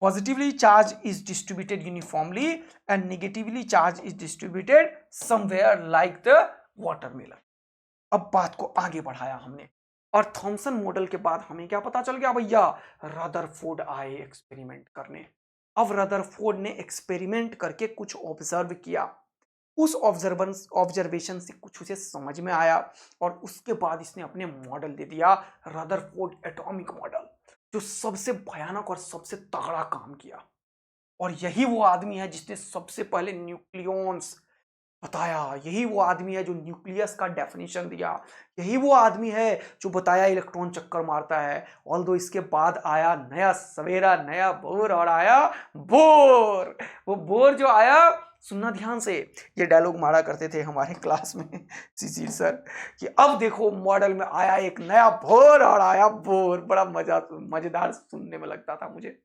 positively charge is distributed uniformly and negatively charge is distributed somewhere like the watermelon. अब बात को आगे बढ़ाया हमने, और थॉमसन मॉडल के बाद हमें क्या पता चल गया भैया, रदरफोर्ड आए एक्सपेरिमेंट करने। अब रदरफोर्ड ने एक्सपेरिमेंट करके कुछ ऑब्जर्व किया, उस ऑब्जर्वेशन से कुछ उसे समझ में आया, और उसके बाद इसने अपने मॉडल दे दिया, रदरफोर्ड एटॉमिक मॉडल, जो सबसे भयानक और सबसे तगड़ा काम किया। और यही वो आदमी है जिसने सबसे पहले न्यूक्लियॉन्स बताया, यही वो आदमी है जो न्यूक्लियस का डेफिनेशन दिया, यही वो आदमी है जो बताया इलेक्ट्रॉन चक्कर मारता है। ऑल्दो इसके बाद आया नया सवेरा, नया बोर, और आया बोर। वो बोर जो आया, सुनना ध्यान से, ये डायलॉग मारा करते थे हमारे क्लास में शिशिर सर, कि अब देखो मॉडल में आया एक नया बोर और आया बोर। बड़ा मजेदार सुनने में लगता था मुझे।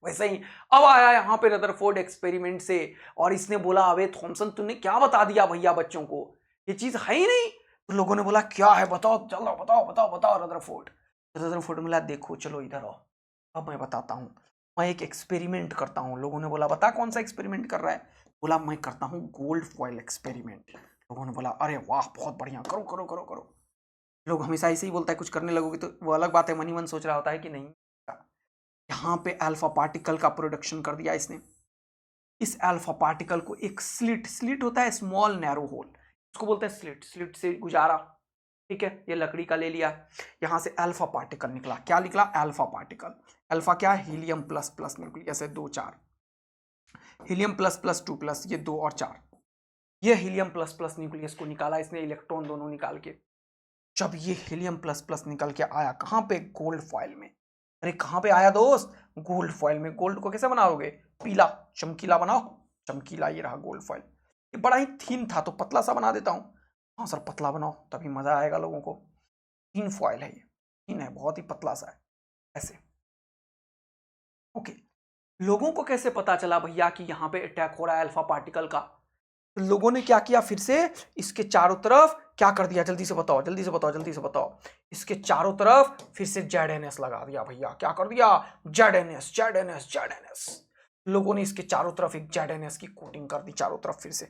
वैसे ही अब आया यहाँ पे रदरफोर्ड एक्सपेरिमेंट से, और इसने बोला अबे थॉमसन तुमने क्या बता दिया भैया बच्चों को, ये चीज है ही नहीं। तो लोगों ने बोला क्या है, बताओ, चलो बताओ बताओ बताओ रदरफोर्ड। रदरफोर्ड ने बोला देखो चलो इधर आओ, अब मैं बताता हूँ, मैं एक एक्सपेरिमेंट करता हूँ। लोगों ने बोला बता कौन सा एक्सपेरिमेंट कर रहा है, बोला मैं करता हूँ गोल्ड फॉयल एक्सपेरिमेंट। लोगों ने बोला अरे वाह बहुत बढ़िया, करो करो करो करो। लोग हमेशा ऐसे ही बोलता है, कुछ करने लगोगे तो वो अलग बात है, मन ही मन सोच रहा होता है कि नहीं। यहां पे अल्फा पार्टिकल का प्रोडक्शन कर दिया इसने। इस अल्फा पार्टिकल को एक स्लिट होता है, स्मॉल नैरो होल, उसको बोलते हैं स्लिट, स्लिट से गुजारा, ठीक है, ये लकड़ी का ले लिया। यहां से अल्फा पार्टिकल निकला, क्या निकला, अल्फा पार्टिकल। अल्फा क्या, हीलियम प्लस प्लस न्यूक्लियस है, 2 4, हीलियम प्लस प्लस 2 प्लस, ये 2 और 4, ये हीलियम प्लस प्लस न्यूक्लियस को निकाला इसने, इलेक्ट्रॉन दोनों निकाल के। जब ये हीलियम प्लस प्लस निकल के आया कहां पे, गोल्ड फॉयल में। अरे कहां पे आया दोस्त, गोल्ड फॉयल में। गोल्ड को कैसे बनाओगे, पीला चमकीला बनाओ, चमकीला, ये रहा गोल्ड फॉयल। ये बड़ा ही थीन था तो पतला सा बना देता हूं। हाँ सर पतला बनाओ तभी मजा आएगा लोगों को। थीन फॉयल है ये, थीन है, बहुत ही पतला सा है ऐसे। ओके, लोगों को कैसे पता चला भैया कि यहाँ पे अटैक हो रहा है अल्फा पार्टिकल का, तो लोगों ने क्या किया, फिर से इसके चारों तरफ क्या कर दिया, जल्दी से बताओ, जल्दी से बताओ, जल्दी से बताओ। इसके चारों तरफ फिर से ZNS लगा दिया भैया। क्या कर दिया, ZNS ZNS ZNS। लोगों ने इसके चारों तरफ एक ZNS की कोटिंग कर दी चारों तरफ फिर से।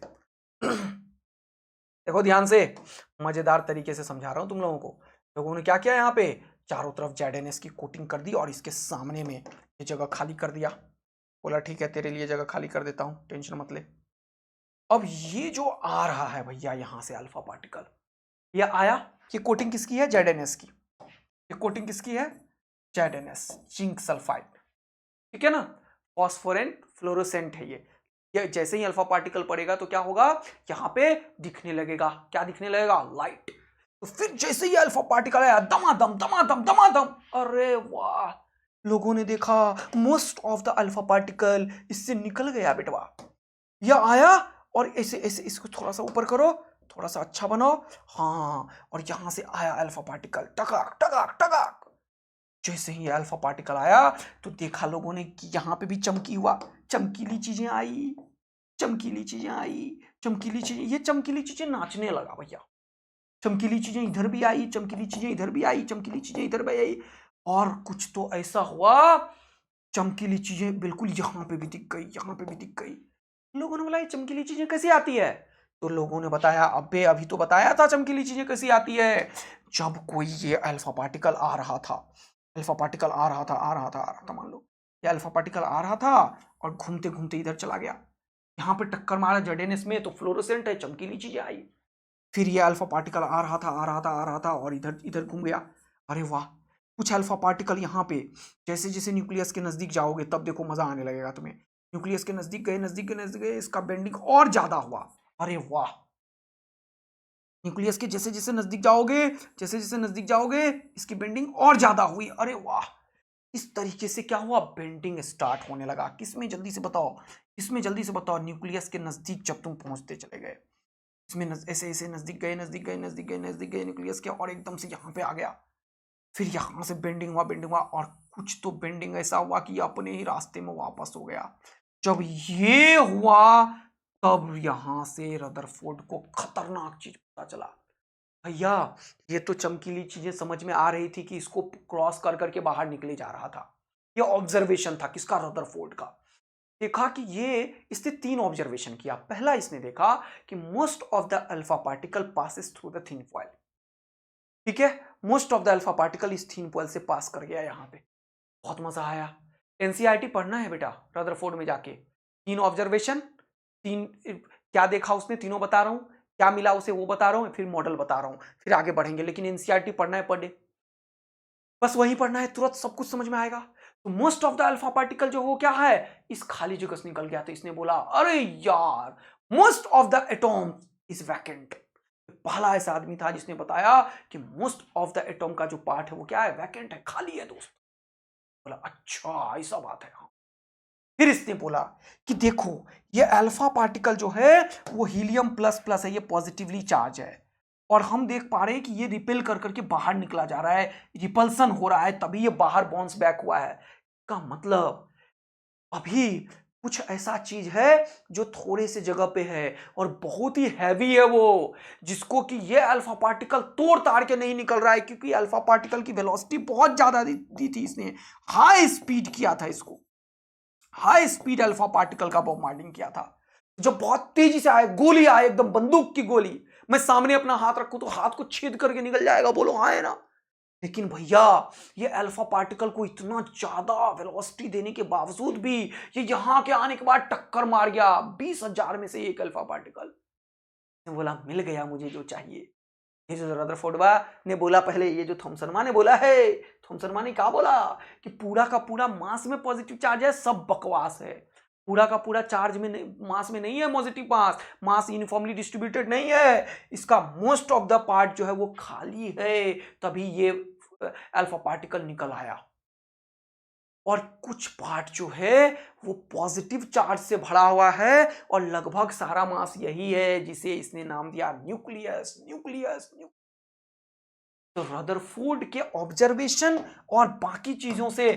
देखो ध्यान से, मजेदार तरीके से समझा रहा हूं तुम लोगों को। लोगों ने क्या किया, यहाँ पे चारों तरफ ZNS की कोटिंग कर दी और इसके सामने में ये जगह खाली कर दिया। बोला ठीक है, तेरे लिए जगह खाली कर देता हूं, टेंशन मत ले। अब ये जो आ रहा है भैया यहां से अल्फा पार्टिकल, ये आया, ये कोटिंग किसकी है, ZNS की। ये कोटिंग किसकी है, ZNS, जिंक सल्फाइड, ठीक है ना, फॉस्फोरेंट फ्लोरोसेंट है ये जैसे ही अल्फा पार्टिकल पड़ेगा तो क्या होगा, यहां पे दिखने लगेगा, क्या दिखने लगेगा, लाइट। तो फिर जैसे ही अल्फा पार्टिकल आया, दमादम दमादम दमादम, अरे वाह, लोगों ने देखा most of the alpha particle इससे निकल गया बेटवा। यह आया और ऐसे ऐसे इसको थोड़ा सा ऊपर करो, थोड़ा सा अच्छा बनाओ, हाँ, और यहां से आया अल्फा पार्टिकल, टकाक टकाक टकाक। जैसे ही अल्फा पार्टिकल आया तो देखा लोगों ने कि यहां पे भी चमकी हुआ, चमकीली चीजें आई, चमकीली चीजें आई, चमकीली चीजें, ये चमकीली चीजें नाचने लगा भैया। चमकीली चीजें इधर भी आई, चमकीली चीजें इधर भी आई, चमकीली चीजें इधर भी आई, और कुछ तो ऐसा हुआ, चमकीली चीजें बिल्कुल यहां पे भी दिख गई, यहां पे भी दिख गई। लोगों ने बोला ये चमकीली चीजें कैसी आती है, तो लोगों ने बताया अबे अभी तो बताया था चमकीली चीजें कैसी आती है, जब कोई ये अल्फा पार्टिकल आ रहा था, अल्फा पार्टिकल आ रहा था, आ रहा था, आ रहा था, मान लो ये अल्फा पार्टिकल आ रहा था और घूमते घूमते इधर चला गया, यहाँ पे टक्कर मारा ZNS में, तो फ्लोरोसेंट है, चमकीली चीजें आई। फिर ये अल्फा पार्टिकल आ रहा था, आ रहा था, आ रहा था, और इधर इधर घूम गया। अरे वाह, कुछ अल्फा पार्टिकल यहाँ पे, जैसे जैसे न्यूक्लियस के नजदीक जाओगे तब देखो मजा आने लगेगा तुम्हें। न्यूक्लियस के नजदीक गए, नजदीक गए, नजदीक गए, इसका बेंडिंग और ज्यादा हुआ। अरे वाह, न्यूक्लियस के जैसे जैसे नजदीक जाओगे, जैसे जैसे नजदीक जाओगे, इसकी बेंडिंग और ज्यादा हुई। अरे वाह, इस तरीके से क्या हुआ, बेंडिंग स्टार्ट होने लगा। किसमें, जल्दी से बताओ, इसमें जल्दी से बताओ, न्यूक्लियस के नजदीक जब तुम पहुंचते चले गए, इसमें ऐसे ऐसे नजदीक गए, नजदीक गए, नजदीक गए, नजदीक गए न्यूक्लियस के, और एकदम से यहाँ पे आ गया। फिर यहाँ से बेंडिंग हुआ, बेंडिंग हुआ, और कुछ तो बेंडिंग ऐसा हुआ कि अपने ही रास्ते में वापस हो गया। जब ये हुआ तब यहां से रदरफोर्ड को खतरनाक चीज पता चला। भैया ये तो चमकीली चीजें समझ में आ रही थी कि इसको क्रॉस कर करके बाहर निकले जा रहा था, ये ऑब्जर्वेशन था किसका, रदरफोर्ड का। देखा कि ये, इसने 3 ऑब्जर्वेशन किया। पहला इसने देखा कि most of the alpha particle passes through the thin foil, ठीक है, most of the alpha particle इस थिन फॉइल से पास कर गया यहां पे। बहुत मजा आया, एनसीईआरटी पढ़ना है बेटा रदरफोर्ड में जाके। 3 ऑब्जर्वेशन, 3 क्या देखा उसने, तीनों बता रहा हूं, क्या मिला उसे वो बता रहा हूं, फिर मॉडल बता रहा हूं, फिर आगे बढ़ेंगे, लेकिन एनसीईआरटी पढ़ना है पर डे, बस वही पढ़ना है, तुरंत सब कुछ समझ में आएगा। तो most of the alpha particle जो वो क्या है, इस खाली जगह से निकल गया। तो इसने बोला अरे यार, most of the atom is vacant. पहला ऐसा आदमी था जिसने बताया कि मोस्ट ऑफ द एटॉम का जो पार्ट है वो क्या है, वैकेंट है, खाली है दोस्त। बोला अच्छा ऐसा बात है, हाँ। फिर इसने बोला कि देखो ये अल्फा पार्टिकल जो है वो हीलियम प्लस प्लस है, ये पॉजिटिवली चार्ज है, और हम देख पा रहे हैं कि ये रिपेल कर करके बाहर निकला जा रहा है, रिपल्सन हो रहा है, तभी ये बाहर बाउंस बैक हुआ है। का मतलब अभी कुछ ऐसा चीज है जो थोड़े से जगह पे है और बहुत ही हैवी है वो, जिसको कि ये अल्फा पार्टिकल तोड़ ताड़ के नहीं निकल रहा है, क्योंकि अल्फा पार्टिकल की वेलोसिटी बहुत ज्यादा दी थी इसने, हाई स्पीड किया था इसको, हाई स्पीड अल्फा पार्टिकल का बॉम्बार्डिंग किया था। जब बहुत तेजी से आए, गोली आए, एकदम बंदूक की गोली, मैं सामने अपना हाथ रखूं तो हाथ को छेद करके निकल जाएगा, बोलो हाँ है ना। लेकिन भैया ये अल्फा पार्टिकल को इतना ज्यादा वेलोसिटी देने के बावजूद भी ये यहां के आने के बाद टक्कर मार गया। 20,000 में से एक अल्फा पार्टिकल बोला मिल गया मुझे जो चाहिए। ये जो रदरफोर्ड ने बोला पहले, ये जो थॉमसन ने बोला है, थॉमसन ने क्या बोला कि पूरा का पूरा मास में पॉजिटिव चार्ज है, सब बकवास है। पूरा का पूरा चार्ज में मास में नहीं है पॉजिटिव मास, मास यूनिफॉर्मली डिस्ट्रीब्यूटेड नहीं है, इसका मोस्ट ऑफ द पार्ट जो है वो खाली है, तभी ये अल्फा पार्टिकल निकल आया। और कुछ पार्ट जो है वो पॉजिटिव चार्ज से भरा हुआ है, और लगभग सारा मास यही है जिसे इसने नाम दिया न्यूक्लियस, न्यूक्लियस, तो रदरफोर्ड के ऑब्जर्वेशन और बाकी चीजों से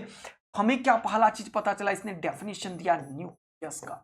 हमें क्या पहला चीज पता चला, इसने डेफिनेशन दिया न्यूक्लियस का।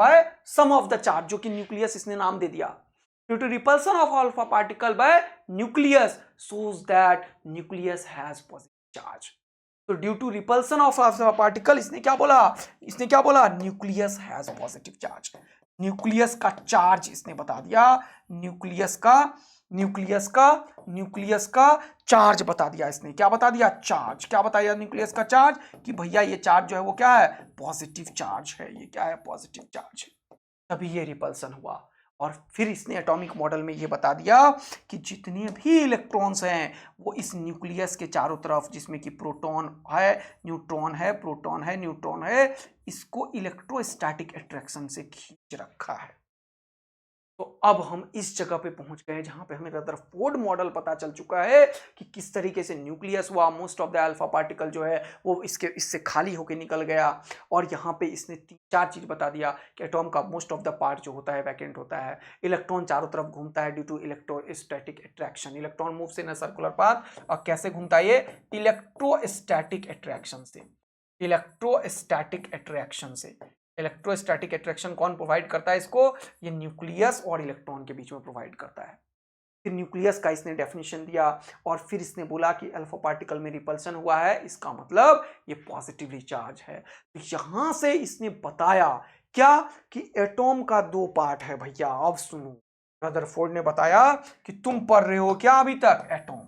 By sum of the charge, जो कि न्यूक्लियस इसने नाम दे दिया। Due to repulsion of alpha particle by nucleus shows that nucleus has positive charge। तो due to repulsion of alpha particle इसने क्या बोला, nucleus has positive charge. Nucleus का चार्ज इसने बता दिया, न्यूक्लियस का चार्ज बता दिया इसने। क्या बता दिया? चार्ज। क्या बताया न्यूक्लियस का चार्ज? कि भैया ये चार्ज जो है वो क्या है? पॉजिटिव चार्ज है। ये क्या है? पॉजिटिव चार्ज है। तभी ये रिपल्सन हुआ। और फिर इसने एटॉमिक मॉडल में ये बता दिया कि जितने भी इलेक्ट्रॉन्स हैं वो इस न्यूक्लियस के चारों तरफ, जिसमें कि प्रोटॉन है, न्यूट्रॉन है, प्रोटॉन है, न्यूट्रॉन है, इसको इलेक्ट्रोस्टैटिक अट्रैक्शन से खींच रखा है। तो अब हम इस जगह पे पहुंच गए जहां पे हमें रदरफोर्ड मॉडल पता चल चुका है कि किस तरीके से न्यूक्लियस हुआ। Most of the alpha particle जो है वो इससे खाली होकर निकल गया। और यहाँ पे इसने 3-4 चीज बता दिया कि एटॉम का मोस्ट ऑफ द पार्ट जो होता है वैकेंट होता है। इलेक्ट्रॉन चारों तरफ घूमता है due to electrostatic attraction. Electron moves in a circular path. और कैसे घूमता है ये? इलेक्ट्रोस्टैटिक अट्रैक्शन से। इलेक्ट्रोस्टैटिक अट्रैक्शन से। इलेक्ट्रोस्टैटिक अट्रैक्शन कौन प्रोवाइड करता है इसको? ये न्यूक्लियस और इलेक्ट्रॉन के बीच में प्रोवाइड करता है। फिर न्यूक्लियस का इसने डेफिनेशन दिया और फिर इसने बोला कि अल्फा पार्टिकल में रिपल्सन हुआ है, इसका मतलब ये पॉजिटिवली चार्ज है। तो यहां से इसने बताया क्या? कि एटॉम का 2 पार्ट है भैया। अब सुनो, रदरफोर्ड ने बताया कि तुम पढ़ रहे हो क्या अभी तक? एटॉम।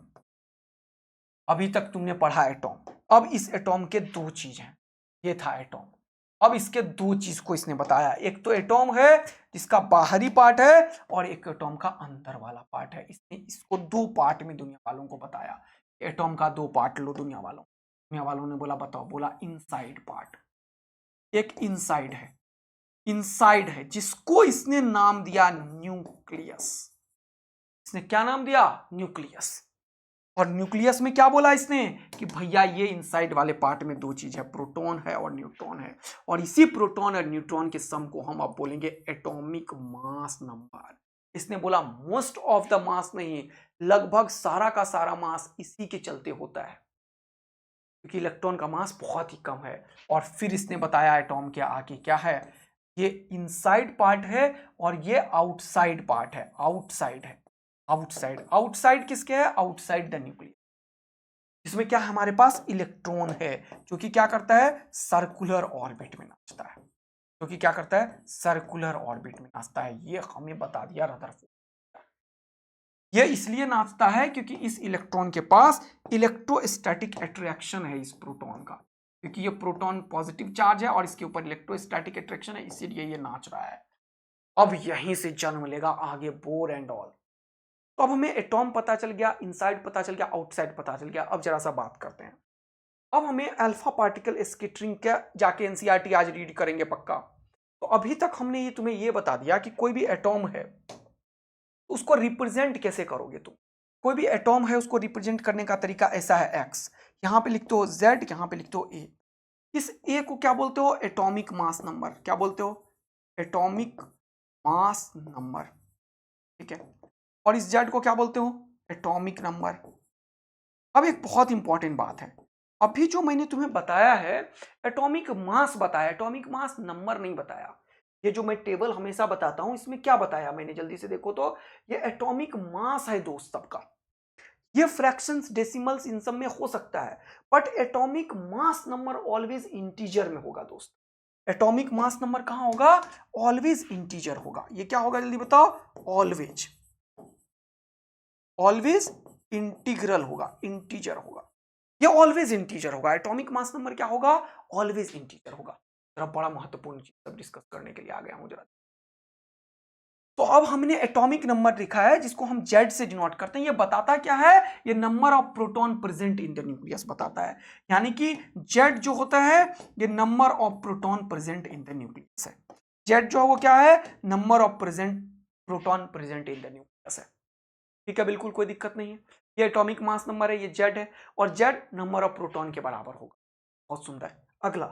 अभी तक तुमने पढ़ा एटॉम। अब इस एटॉम के 2 चीज हैं। ये था एटॉम। अब इसके 2 चीज को इसने बताया। एक तो एटॉम है जिसका बाहरी पार्ट है और एक एटॉम का अंदर वाला पार्ट है। इसने इसको 2 पार्ट में दुनिया वालों को बताया। एटॉम का 2 पार्ट लो दुनिया वालों ने बोला बताओ। बोला इनसाइड पार्ट। एक इनसाइड है जिसको इसने नाम दिया न्यूक्लियस। इसने क्या नाम दिया? न्यूक्लियस। और न्यूक्लियस में क्या बोला इसने? कि भैया ये इनसाइड वाले पार्ट में 2 चीज है, प्रोटॉन है और न्यूट्रॉन है। और इसी प्रोटॉन और न्यूट्रॉन के सम को हम अब बोलेंगे एटॉमिक मास नंबर। इसने बोला मोस्ट ऑफ द मास नहीं, लगभग सारा का सारा मास इसी के चलते होता है, क्योंकि इलेक्ट्रॉन का मास बहुत ही कम है। और फिर इसने बताया एटॉम के आगे क्या है? ये इनसाइड पार्ट है और ये आउटसाइड पार्ट है। आउटसाइड किसके है? Outside the nucleus. इसमें क्या हमारे पास? इलेक्ट्रॉन है जो कि क्या करता है? सर्कुलर ऑर्बिट में नाचता है। सर्कुलर ऑर्बिट में नाचता है। ये हमें बता दिया रदरफोर्ड। ये इसलिए नाचता है क्योंकि इस इलेक्ट्रॉन के पास इलेक्ट्रोस्टैटिक अट्रैक्शन है इस प्रोटॉन का, क्योंकि ये प्रोटॉन पॉजिटिव चार्ज है और इसके ऊपर इलेक्ट्रोस्टैटिक अट्रैक्शन है, इसीलिए ये नाच रहा है। अब यहीं से जन्म लेगा आगे बोर एंड ऑल। तो अब हमें एटॉम पता चल गया, इनसाइड पता चल गया, आउटसाइड पता चल गया। अब जरा सा बात करते हैं। अब हमें अल्फा पार्टिकल स्कैटरिंग का जाके एनसीईआरटी आज रीड करेंगे पक्का। तो अभी तक हमने तुम्हें ये बता दिया कि कोई भी एटॉम है उसको रिप्रेजेंट कैसे करोगे तुम। कोई भी एटॉम है उसको रिप्रेजेंट करने का तरीका ऐसा है, एक्स यहां पे लिखते हो, जेड यहां पे लिखते हो, ए। इस ए को क्या बोलते हो? Atomic mass number. क्या बोलते हो? Atomic mass number. ठीक है। और इस जेड को क्या बोलते हो? Atomic number. अब एक बहुत इंपॉर्टेंट बात है, अभी जो मैंने तुम्हें बताया है एटॉमिक मास बताया, एटॉमिक मास नंबर नहीं बताया। ये जो मैं टेबल हमेशा बताता हूं इसमें क्या बताया मैंने, जल्दी से देखो तो। ये एटॉमिक मास है दोस्त सबका। ये फ्रैक्शंस, डेसिमल्स इन सब में हो सकता है, but atomic mass number always integer में होगा दोस्त। एटॉमिक मास नंबर कहां होगा? ऑलवेज इंटीजर होगा। ये क्या होगा जल्दी बताओ? ऑलवेज इंटीग्रल होगा, इंटीजर होगा। ये ऑलवेज इंटीजर होगा। एटॉमिक मास नंबर क्या होगा? ऑलवेज इंटीजर होगा। जरा बड़ा महत्वपूर्ण चीज सब डिस्कस करने के लिए आ गया हूं जरा। तो अब हमने एटॉमिक नंबर लिखा है जिसको हम जेड से डिनोट करते हैं। ये बताता क्या है? ये number of proton present in the nucleus बताता है। यानी कि जेड जो होता है ये number of proton present in the nucleus है। जेड जो है वो क्या है? Number of proton present in the nucleus है। ठीक है, बिल्कुल कोई दिक्कत नहीं है। ये एटॉमिक मास नंबर है, ये जेड है, और जेड नंबर ऑफ प्रोटॉन के बराबर होगा। बहुत सुंदर। अगला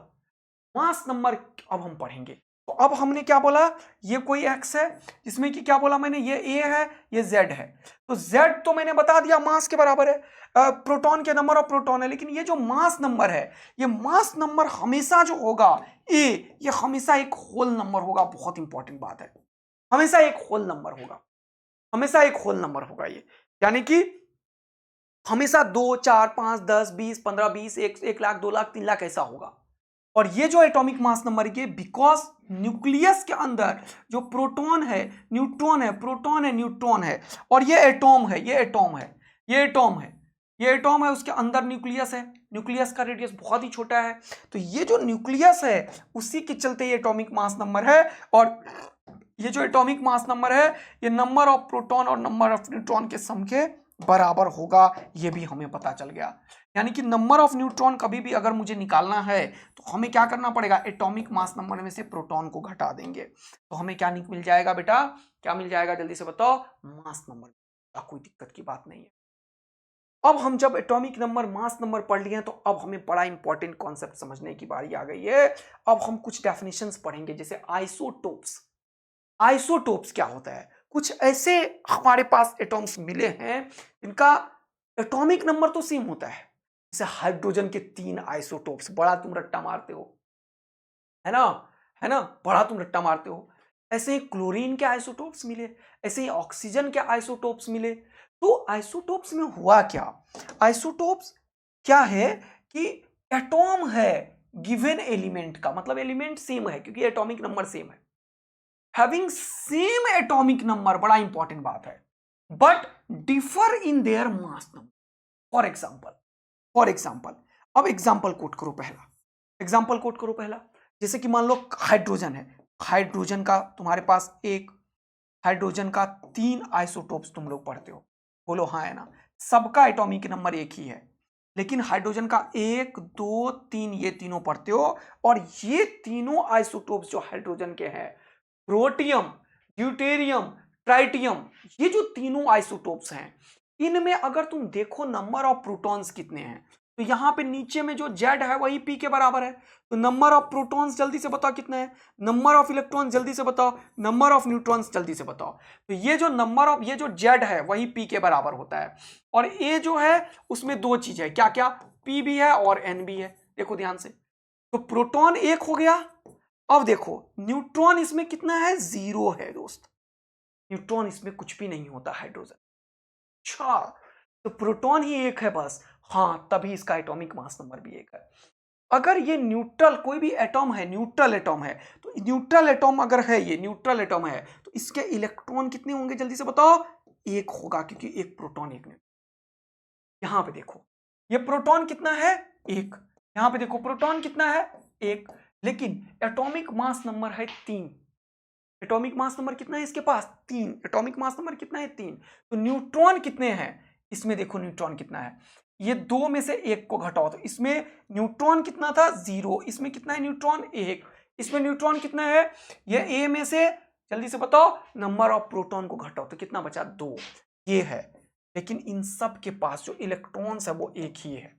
मास नंबर अब हम पढ़ेंगे। तो अब हमने क्या बोला, ये कोई x है जिसमें कि क्या बोला मैंने, ये a है, ये z है। तो z तो मैंने बता दिया मास के बराबर है, प्रोटॉन के नंबर ऑफ प्रोटॉन है। लेकिन ये जो मास नंबर है, ये मास नंबर हमेशा जो होगा a, ये हमेशा एक होल नंबर होगा। बहुत इंपॉर्टेंट बात है, हमेशा एक होल नंबर होगा, हमेशा एक होल नंबर होगा ये, यानी कि हमेशा 2, 4, 5, 10, 20, 15, 20, 1 लाख, 2 लाख, 3 लाख ऐसा होगा। और ये जो एटॉमिक मास नंबर ये बिकॉज न्यूक्लियस के अंदर जो प्रोटॉन है, न्यूट्रॉन है, प्रोटॉन है, न्यूट्रॉन है, और ये एटॉम है, ये एटॉम है, ये एटॉम है, ये एटॉम है, उसके अंदर न्यूक्लियस है। न्यूक्लियस का रेडियस बहुत ही छोटा है। तो ये जो न्यूक्लियस है उसी के चलते ये एटॉमिक मास नंबर है। और ये जो एटॉमिक मास नंबर है ये नंबर ऑफ प्रोटॉन और नंबर ऑफ न्यूट्रॉन के सम के बराबर होगा, ये भी हमें पता चल गया। यानी कि नंबर ऑफ न्यूट्रॉन कभी भी अगर मुझे निकालना है तो हमें क्या करना पड़ेगा, एटॉमिक मास नंबर में से प्रोटॉन को घटा देंगे। तो हमें क्या मिल जाएगा बेटा, क्या मिल जाएगा जल्दी से बताओ, मास नंबर। कोई दिक्कत की बात नहीं है। अब हम जब एटॉमिक नंबर, मास नंबर पढ़ लिए तो अब हमें बड़ा इंपॉर्टेंट कॉन्सेप्ट समझने की बारी आ गई है। अब हम कुछ डेफिनेशंस पढ़ेंगे, जैसे आइसोटोप्स। आइसोटोप्स क्या होता है, कुछ ऐसे हमारे पास एटॉम्स मिले हैं जिनका एटॉमिक नंबर तो सेम होता है। जैसे हाइड्रोजन के 3 आइसोटोप्स, बड़ा तुम रट्टा मारते हो, है ना, है ना, बड़ा तुम रट्टा मारते हो। ऐसे ही क्लोरीन के आइसोटोप्स मिले, ऐसे ही ऑक्सीजन के आइसोटोप्स मिले। तो आइसोटोप्स में हुआ क्या, आइसोटोप्स क्या है कि एटॉम है गिवन एलिमेंट का, मतलब एलिमेंट सेम है क्योंकि एटॉमिक नंबर सेम है, हैविंग सेम एटॉमिक नंबर, बड़ा इंपॉर्टेंट बात है, but differ in their mass number. For example अब एग्जाम्पल कोट करो पहला, एग्जाम्पल कोट करो पहला। जैसे कि मान लो हाइड्रोजन है, हाइड्रोजन का तुम्हारे पास एक, हाइड्रोजन का 3 आइसोटोप्स तुम लोग पढ़ते हो, बोलो हाँ है ना, सबका एटॉमिक नंबर एक ही है, लेकिन हाइड्रोजन का 1, 2, 3 ये तीनों पढ़ते हो। और ये तीनों आइसोटोप्स जो हाइड्रोजन के हैं, प्रोटियम, ड्यूटेरियम, ट्राइटियम, ये जो तीनों आइसोटोप्स हैं, इनमें अगर तुम देखो नंबर ऑफ प्रोटॉन्स कितने हैं, तो यहां पे नीचे में जो Z है वही P के बराबर है। तो नंबर ऑफ प्रोटॉन्स जल्दी से बताओ कितना है, नंबर ऑफ इलेक्ट्रॉन्स जल्दी से बताओ, नंबर ऑफ न्यूट्रॉन्स जल्दी से बताओ। तो ये जो नंबर ऑफ, ये जो Z है वही P के बराबर होता है। और A जो है उसमें 2 चीज है, क्या क्या, P भी है और N भी है। देखो ध्यान से, तो प्रोटॉन 1 हो गया। अब देखो न्यूट्रॉन इसमें कितना है, 0 है दोस्त, न्यूट्रॉन इसमें कुछ भी नहीं होता हाइड्रोजन। अच्छा, तो प्रोटॉन ही 1 है बस, हाँ, तभी इसका एटॉमिक मास नंबर भी 1 है। अगर ये न्यूट्रल कोई भी एटॉम है, न्यूट्रल एटॉम है, तो न्यूट्रल एटॉम अगर है, ये न्यूट्रल एटॉम है, तो इसके इलेक्ट्रॉन कितने होंगे जल्दी से बताओ, 1 होगा, क्योंकि एक प्रोटॉन 1 न्यूट्रॉन। यहां पे देखो ये प्रोटॉन कितना है, 1, यहां पे देखो प्रोटॉन कितना है, 1, लेकिन एटॉमिक मास नंबर है 3। एटॉमिक मास नंबर कितना है इसके पास, 3। एटॉमिक मास नंबर कितना है, 3। तो न्यूट्रॉन कितने हैं, इसमें देखो न्यूट्रॉन कितना है, ये 2 में से 1 को घटाओ, तो इसमें न्यूट्रॉन कितना था, 0। इसमें कितना है न्यूट्रॉन, 1। इसमें न्यूट्रॉन कितना है, ये A में से जल्दी से बताओ नंबर ऑफ प्रोटॉन को घटाओ, तो कितना बचा, 2, ये है। लेकिन इन सब के पास जो इलेक्ट्रॉन्स है वो 1 ही है।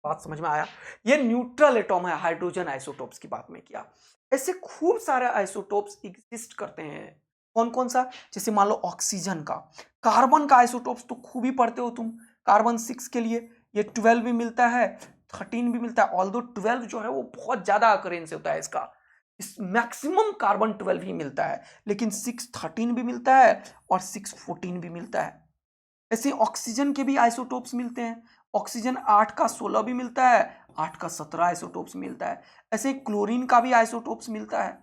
बात समझ में आया, ये न्यूट्रल एटॉम है, हाइड्रोजन आइसोटोप्स की बात में किया। ऐसे खूब सारे आइसोटोप्स एग्जिस्ट करते हैं। कौन कौन सा, जैसे मान लो ऑक्सीजन का, कार्बन का आइसोटोप्स तो खूब ही पढ़ते हो तुम, कार्बन 6 के लिए ये 12 भी मिलता है, 13 भी मिलता है। ऑल्दो 12 जो है वो बहुत ज्यादा अकरेंस होता है इसका, इस मैक्सिमम कार्बन 12 ही मिलता है, लेकिन 6 13 भी मिलता है और 6 14 भी मिलता है। ऐसे ऑक्सीजन के भी आइसोटोप्स मिलते हैं, ऑक्सीजन 8 का 16 भी मिलता है, 8 का 17 आइसोटोप्स मिलता है। ऐसे क्लोरीन का भी आइसोटोप्स मिलता है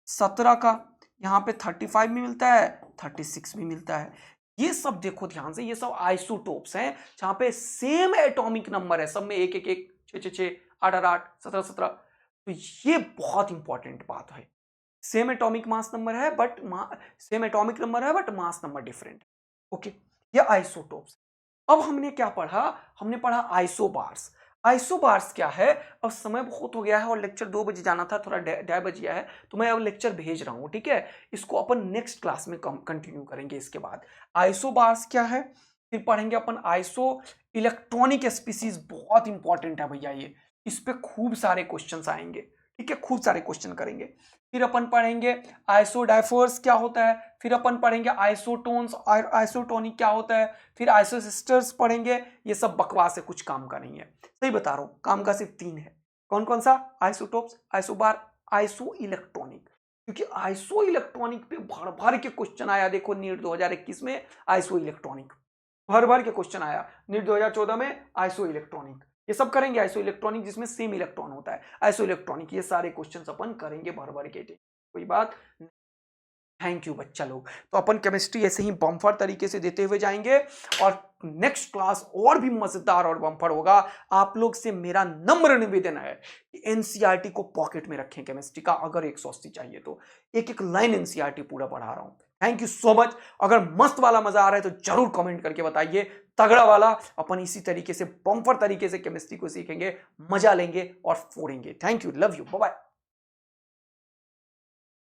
17 का, यहाँ पे 35 भी मिलता है, 36 भी मिलता है। ये सब देखो ध्यान से, ये सब आइसोटोप्स हैं जहां पे सेम एटॉमिक नंबर है, सब में 1 1 1 6 6 6 8 8 8 17 17। तो ये बहुत इंपॉर्टेंट बात है, सेम एटॉमिक मास नंबर है बट सेम एटॉमिक नंबर है but mass number different. Okay, ये आइसोटोप्स। अब हमने क्या पढ़ा, हमने पढ़ा आइसोबार्स। आइसोबार्स क्या है, अब समय बहुत हो गया है और लेक्चर 2 बजे जाना था, थोड़ा ढाई बज गया है, तो मैं अब लेक्चर भेज रहा हूं, ठीक है। इसको अपन नेक्स्ट क्लास में कंटिन्यू करेंगे। इसके बाद आइसोबार्स क्या है, फिर पढ़ेंगे अपन आइसो इलेक्ट्रॉनिक स्पीसीज, बहुत इंपॉर्टेंट है भैया ये, इस पे खूब सारे क्वेश्चंस आएंगे, ठीक है। ठीक है, खूब सारे क्वेश्चन करेंगे। फिर अपन पढ़ेंगे आइसोडाइफर्स क्या होता है, फिर अपन पढ़ेंगे आइसोटोन्स और आइसोटोनिक क्या होता है, फिर आइसोसिस्टर्स पढ़ेंगे। ये सब बकवास है, कुछ काम का नहीं है, सही बता रहा हूं, काम का सिर्फ 3 है। कौन कौन सा? Isotopes, isobar, iso electronic. क्योंकि आइसो इलेक्ट्रॉनिक पे भर भर के क्वेश्चन आया, देखो नीट 2021 में आइसो इलेक्ट्रॉनिक भर भर के क्वेश्चन आया, नीट 2014 में आइसो इलेक्ट्रॉनिक। ये सब करेंगे, आइसो इलेक्ट्रॉनिक जिसमें सेम इलेक्ट्रॉन होता है, आइसो इलेक्ट्रॉनिक, ये सारे क्वेश्चंस अपन करेंगे भर भर के, कोई बात। थैंक यू बच्चा लोग। तो अपन केमिस्ट्री ऐसे ही बम्फर तरीके से देते हुए जाएंगे और नेक्स्ट क्लास और भी मजेदार और बम्फर होगा। आप लोग से मेरा नम्र निवेदन है कि एनसीईआरटी को पॉकेट में रखें केमिस्ट्री का, अगर 180 चाहिए तो एक एक लाइन एनसीईआरटी पूरा पढ़ा रहा हूं। Thank you so much. अगर मस्त वाला मजा आ रहा है तो जरूर कमेंट करके बताइए, तगड़ा वाला। अपन इसी तरीके से बम्फर तरीके से केमिस्ट्री को सीखेंगे, मजा लेंगे और फोड़ेंगे। Thank you, love you, bye bye.